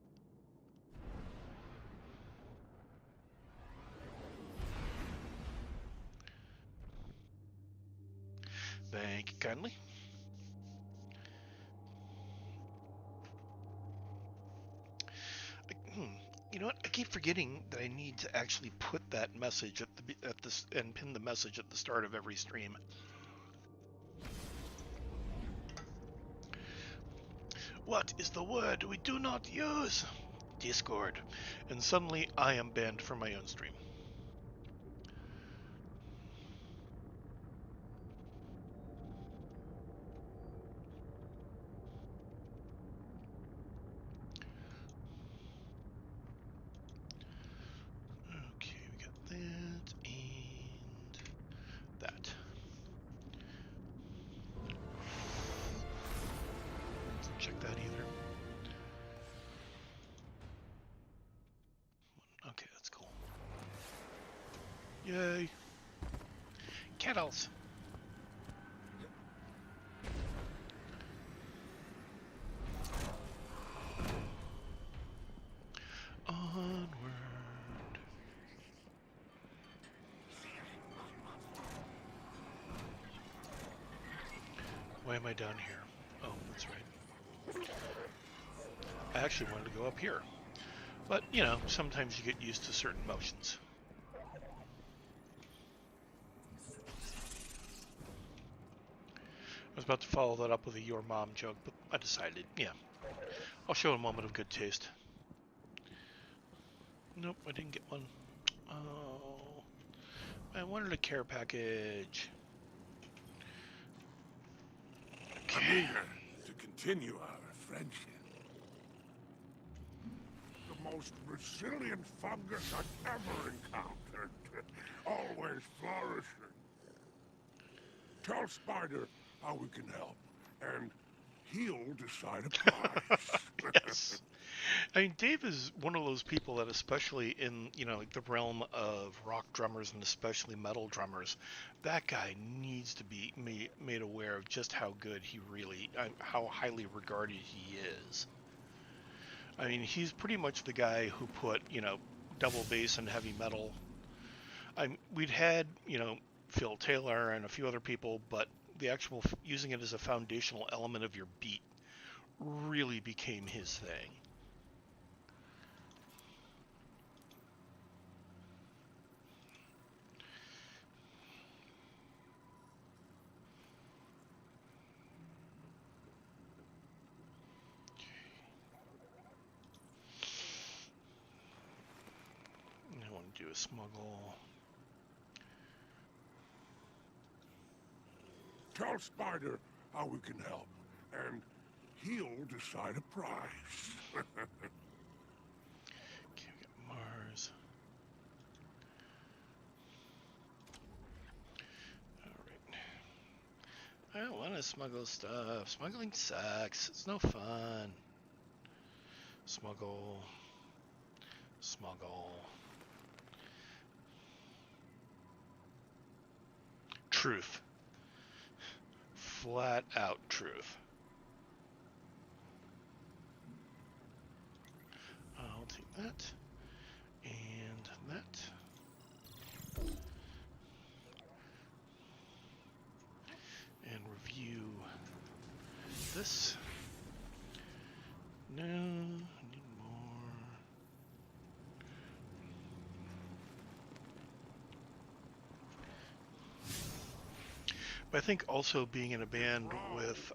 S1: Thank you kindly. You know what? I keep forgetting that I need to actually put that message at this and pin the message at the start of every stream. What is the word we do not use? Discord. And suddenly I am banned from my own stream. Check that either. Okay, that's cool. Yay. Kettles. Onward. Why am I down here? Oh, that's right. I actually wanted to go up here. But, sometimes you get used to certain motions. I was about to follow that up with a your mom joke, but I decided, I'll show a moment of good taste. Nope, I didn't get one. Oh, I wanted a care package.
S5: I'm eager to continue our friendship. The most resilient fungus I've ever encountered. Always flourishing. Tell Spider how we can help, and he'll decide a price.
S1: Yes. I mean, Dave is one of those people that, especially in, the realm of rock drummers and especially metal drummers, that guy needs to be made aware of just how good how highly regarded he is. I mean, he's pretty much the guy who put, double bass and heavy metal. We'd had, Phil Taylor and a few other people, but the actual using it as a foundational element of your beat really became his thing. do a smuggle.
S5: Tell Spider how we can help, and he'll decide a price.
S1: Okay, we got Mars. Alright. I don't want to smuggle stuff. Smuggling sucks. It's no fun. Smuggle. Smuggle. Truth. Flat out truth. I'll take that. And that. And review this. No, I need more. But I think also being in a band with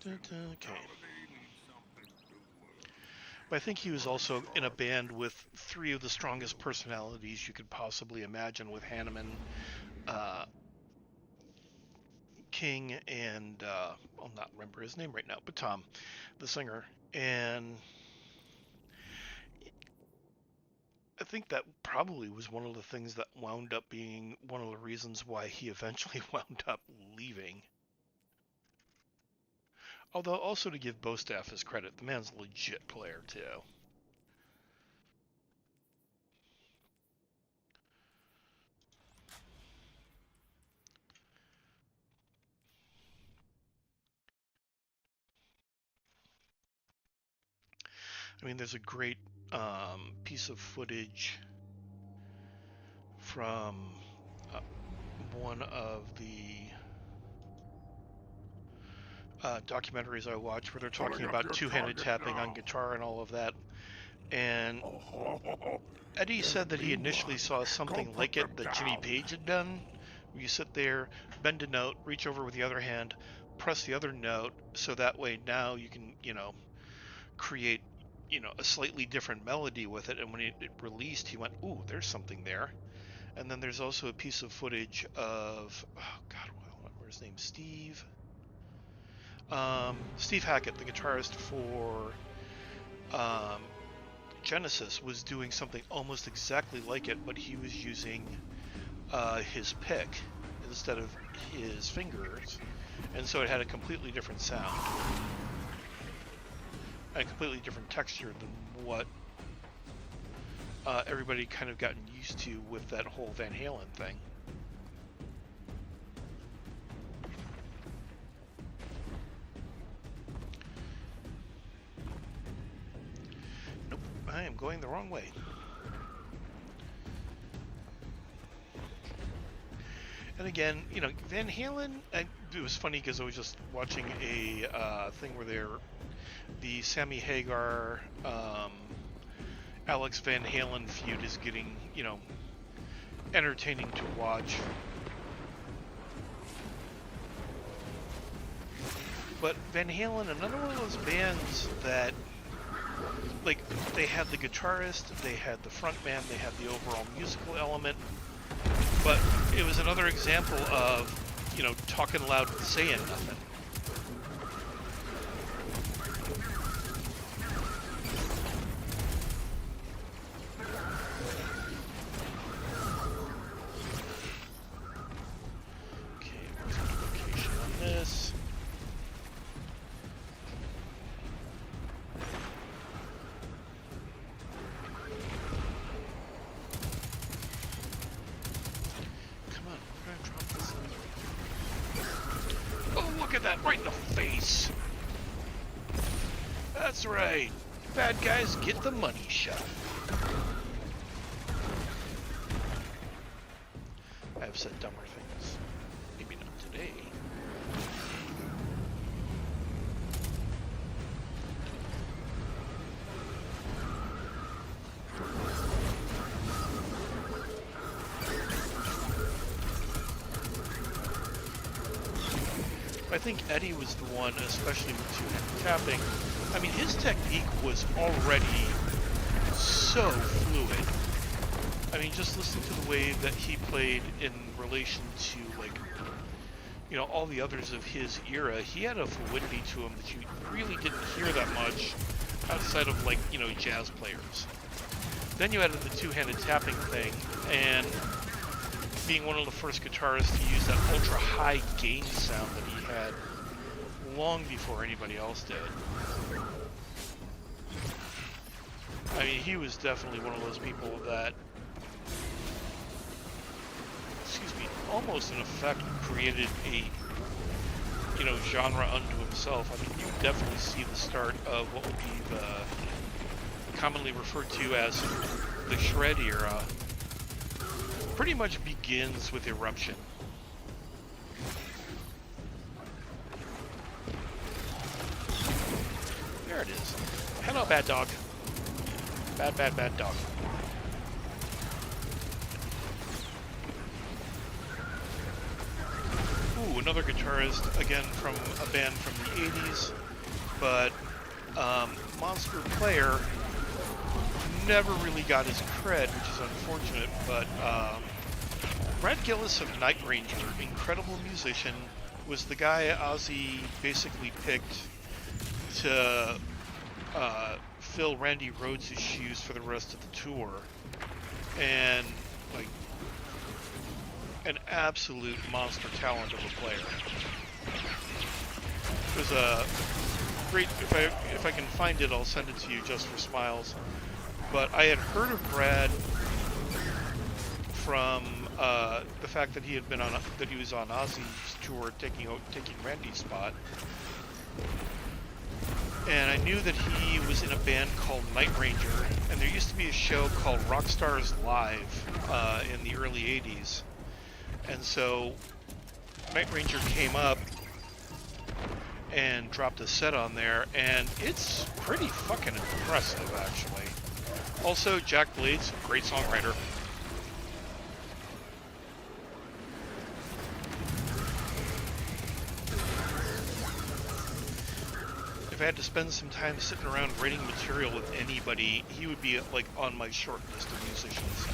S1: okay. But I think he was also in a band with three of the strongest personalities you could possibly imagine, with Hanneman, King, and I'll not remember his name right now, but Tom, the singer. And I think that probably was one of the things that wound up being one of the reasons why he eventually wound up leaving. Although, also to give Bostaff his credit, the man's a legit player, too. I mean, there's a great piece of footage from one of the documentaries I watch where they're talking about two-handed tapping on guitar and all of that. And Eddie said that he initially saw something like it that Jimmy Page had done, where you sit there, bend a note, reach over with the other hand, press the other note, so that way now you can, create, a slightly different melody with it. And when it released, he went, ooh, there's something there. And then there's also a piece of footage of, where's his name? Steve Hackett, the guitarist for Genesis, was doing something almost exactly like it, but he was using his pick instead of his fingers, and so it had a completely different sound, a completely different texture than what everybody kind of gotten used to with that whole Van Halen thing. Nope, I am going the wrong way. And again, Van Halen, it was funny because I was just watching a thing where the Sammy Hagar, Alex Van Halen feud is getting, entertaining to watch. But Van Halen, another one of those bands that, they had the guitarist, they had the frontman, they had the overall musical element, but it was another example of, talking loud and saying nothing. That's right. Bad guys get the money shot. I have said dumber things. Maybe not today. I think Eddie was the one, especially with two-handed tapping. I mean, his technique was already so so fluid. I mean, just listen to the way that he played in relation to, like, you know, all the others of his era. He had a fluidity to him that you really didn't hear that much outside of, like, you know, jazz players. Then you added the two-handed tapping thing, and being one of the first guitarists to use that ultra-high gain sound that he had long before anybody else did. I mean, he was definitely one of those people that, excuse me, almost in effect created a, you know, genre unto himself. I mean, you definitely see the start of what would be the commonly referred to as the shred era. Pretty much begins with Eruption. There it is. Hello, bad dog. Bad dog. Ooh, another guitarist, again from a band from the 80s, but Monster Player never really got his cred, which is unfortunate, but Brad Gillis of Night Ranger, incredible musician, was the guy Ozzy basically picked to fill Randy Rhoads' shoes for the rest of the tour, and like an absolute monster talent of a player. It was a great, if I can find it, I'll send it to you just for smiles. But I had heard of Brad from the fact that he had been on, that he was on Ozzy's tour taking Randy's spot. And I knew that he was in a band called Night Ranger, and there used to be a show called Rockstars Live in the early 80s. And so Night Ranger came up and dropped a set on there, and it's pretty fucking impressive, actually. Also, Jack Blades, great songwriter. If I had to spend some time sitting around writing material with anybody, he would be like on my short list of musicians.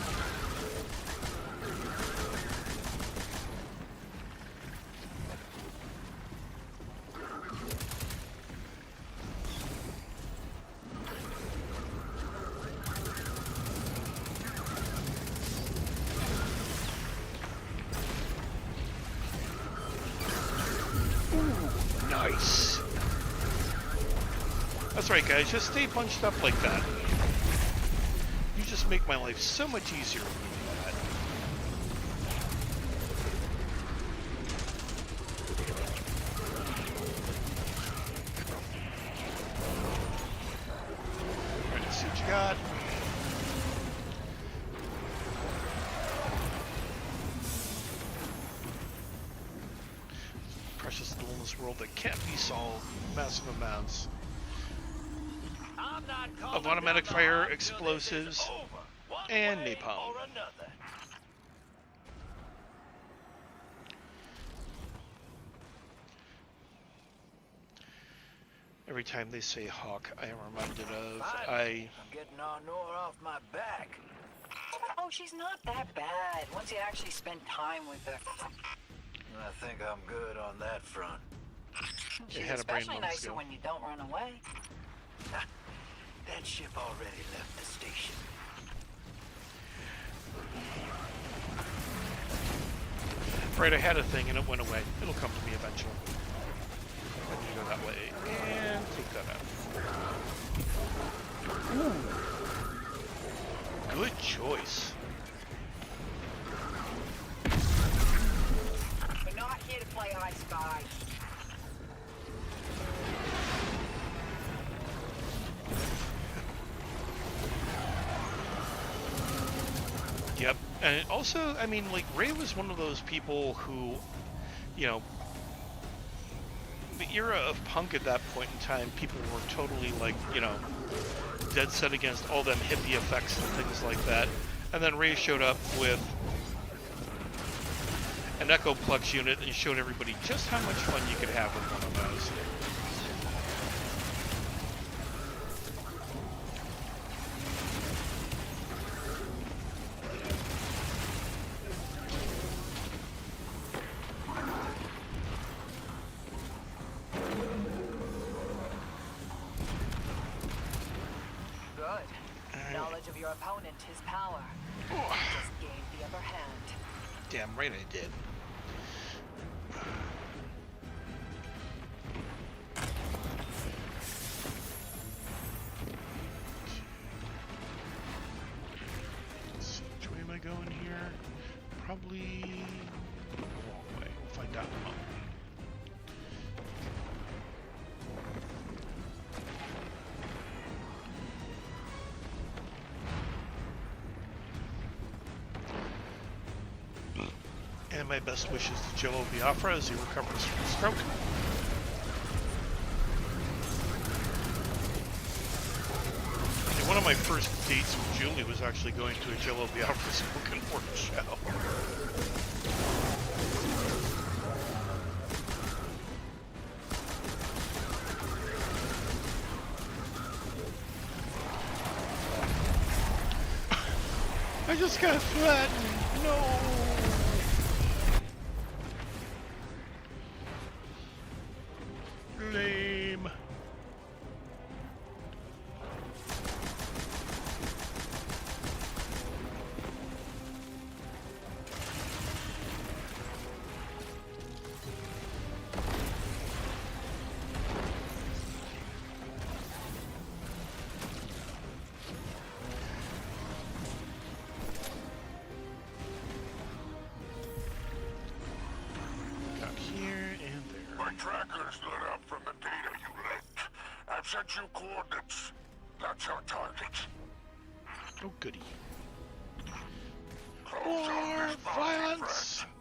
S1: Ooh, nice. That's right, guys, just stay bunched up like that. You just make my life so much easier when you do that. Alright, let's see what you got. Precious little in this world that can't be solved. Massive amounts of automatic fire, explosives, and napalm. Every time they say Hawk, I am reminded of
S4: I'm getting Arnor off my back.
S2: Oh, she's not that bad once you actually spend time with her.
S4: I think I'm good on that front.
S2: She's
S1: had a brain
S2: especially
S1: moments
S2: nicer
S1: ago.
S2: when you don't run away.
S4: That ship already left the station.
S1: Right, I had a thing and it went away. It'll come to me eventually. I need to go that way and take that out. Ooh. Good choice.
S2: We're not here to play I Spy.
S1: Yep. And also, I mean, like, Ray was one of those people who, you know, the era of punk at that point in time, people were totally, like, you know, dead set against all them hippie effects and things like that. And then Ray showed up with an Echo Plex unit and showed everybody just how much fun you could have with one of those.
S2: your opponent his power. You just gained the upper hand.
S1: Damn right I did. Let's see, which way am I going here? Probably the wrong way. We'll find out in a moment. And my best wishes to Jello Biafra as he recovers from the stroke. And one of my first dates with Julie was actually going to a Jello Biafra spoken word show. I just got flattened. No. Lame. Got here and there.
S5: My trackers lit up from the data you leaked. I've sent you coordinates. That's our target.
S1: Oh goody.
S5: Close on
S1: More
S5: this bounty,
S1: violence.
S5: friend.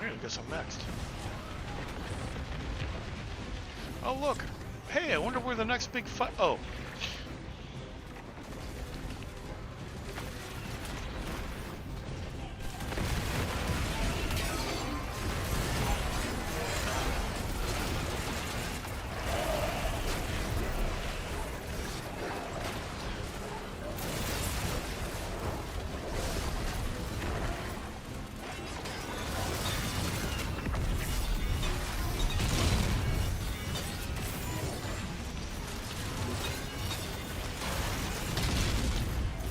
S1: Alright, I guess I'm next. Oh look! Hey, I wonder where the next big fight. Oh.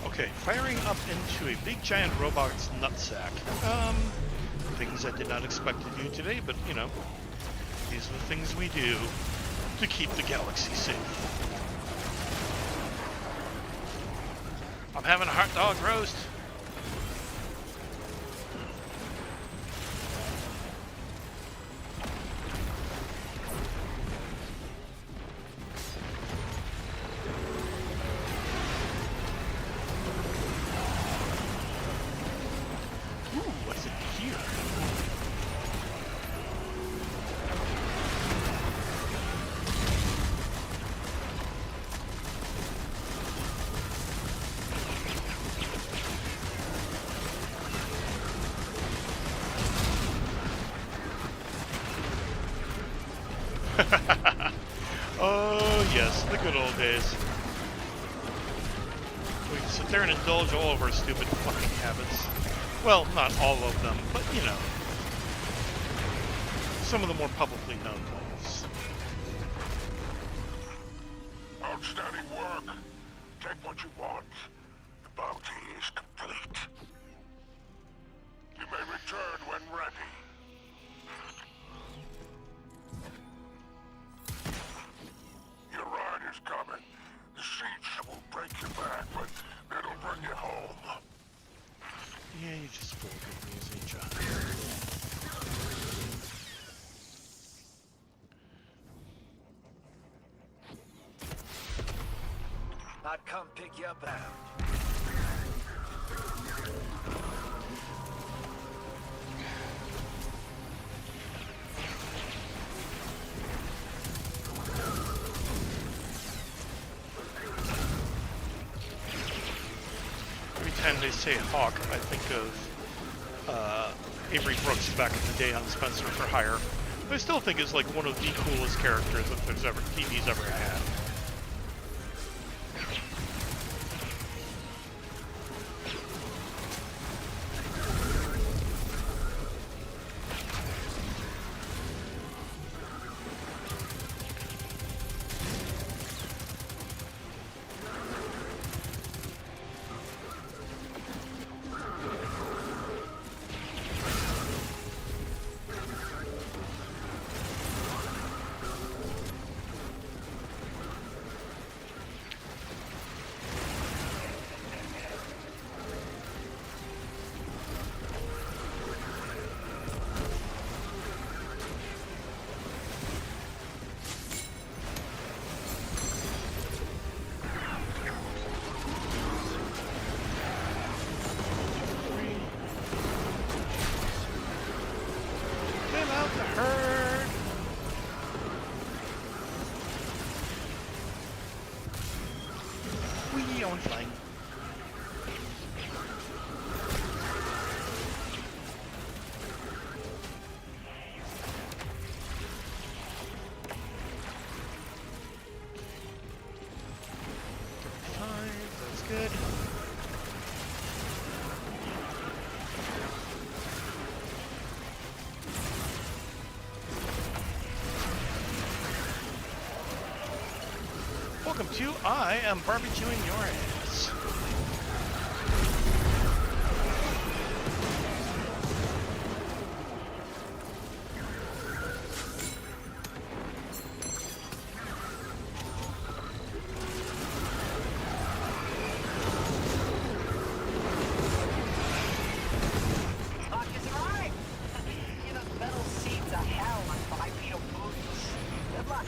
S1: Okay, firing up into a big giant robot's nutsack. Things I did not expect to do today, but you know, these are the things we do to keep the galaxy safe. I'm having a hot dog roast. What's in here? Oh yes, the good old days. We can sit there and indulge all of our stupid fucking habits. Well, not all of them, but you know, some of the more publicly known ones.
S5: Outstanding work. Take what you want. The bounty is complete. You may return when ready. Your ride is coming. The siege will break your back, but it'll bring you home.
S1: Yeah, you're just full of good news, ain't ya?
S4: I'd come pick you up out.
S1: Every time they say Hawk, I think of Avery Brooks back in the day on Spencer for Hire. I still think is like one of the coolest characters that there's ever TV's ever had. going fine. That's good. Welcome to I Am Barbecuing Your Ass.
S2: Luck is right. You know, metal seeds of hell on bipedal booties. Good luck.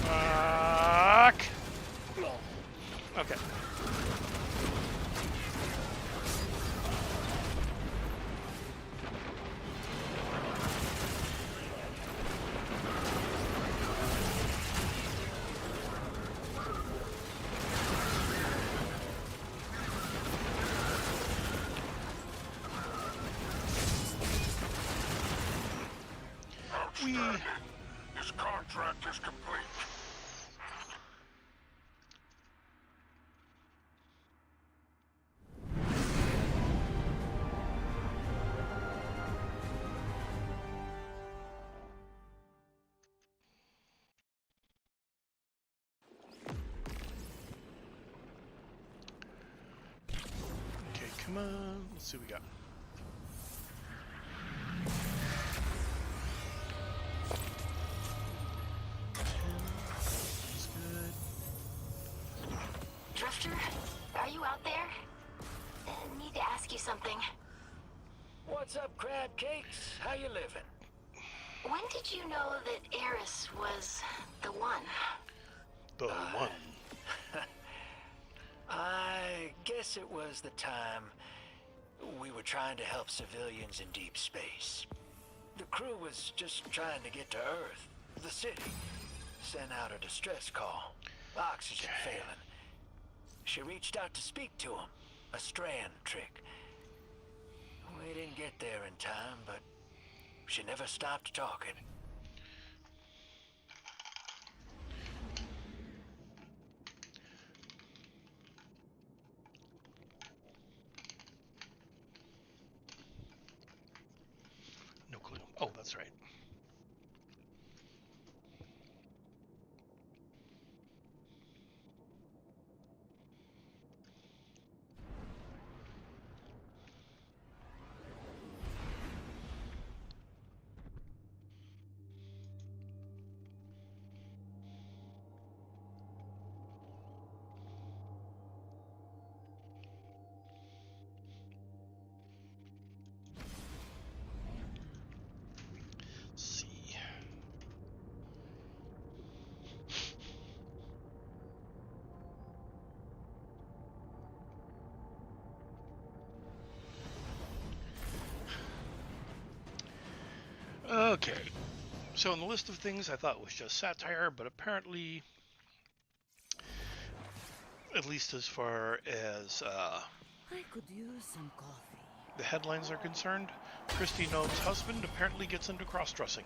S1: Fuck. Okay.
S5: Outstanding. His contract is complete.
S1: Okay, come on. Let's see what we got. That's good.
S6: Drifter, are you out there? Need to ask you something.
S4: What's up, crab cakes? How you living?
S6: When did you know that Eris was the one?
S1: The one.
S4: I guess it was the time we were trying to help civilians in deep space. The crew was just trying to get to Earth, the city. Sent out a distress call. Oxygen failing. She reached out to speak to him. A strand trick. We didn't get there in time, but she never stopped talking.
S1: No clue. Oh, that's right. Let's see. Okay. So on the list of things I thought was just satire, but apparently, at least as far as
S7: I could use some coffee.
S1: the headlines are concerned, Christy Gnome's husband apparently gets into cross-dressing.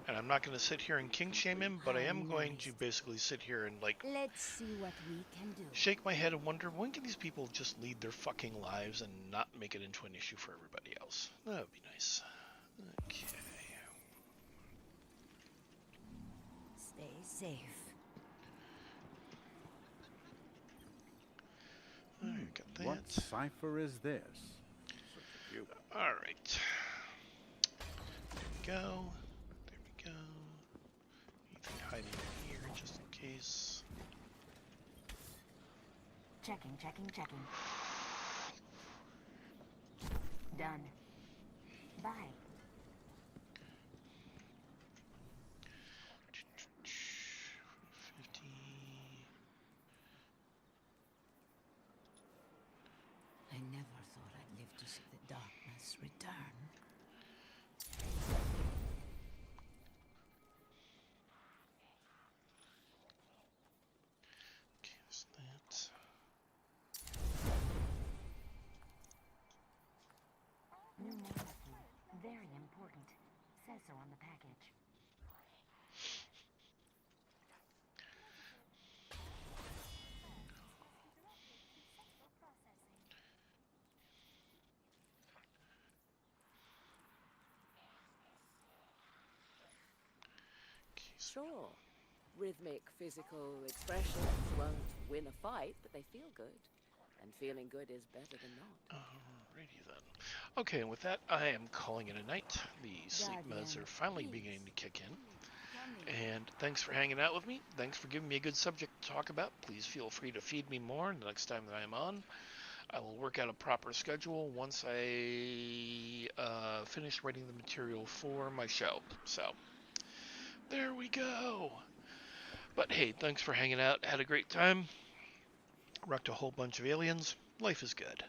S1: And I'm not going to sit here and kink shame him, but I am going to basically sit here and, like,
S7: Let's see what we can do.
S1: shake my head and wonder, when can these people just lead their fucking lives and not make it into an issue for everybody else? That would be nice. Okay.
S7: Stay safe.
S1: Alright, got that.
S3: What cipher is this? Such a beauty.
S1: Alright. There we go. There we go. Anything hiding in here just in case.
S7: Checking. Done. Bye. I never thought I'd live live to see the darkness return.
S1: Okay, so that's...
S7: New medicine. Very important. Says so on the package.
S8: Sure. Rhythmic physical expressions won't win a fight, but they feel good. And feeling good is better than not.
S1: Alrighty then. Okay, and with that, I am calling it a night. The sleep meds
S7: Guardian,
S1: are finally
S7: please.
S1: beginning to kick in. And thanks for hanging out with me. Thanks for giving me a good subject to talk about. Please feel free to feed me more the next time that I am on. I will work out a proper schedule once I finish writing the material for my show. So, there we go. But hey, thanks for hanging out. Had a great time. Wrecked a whole bunch of aliens. Life is good.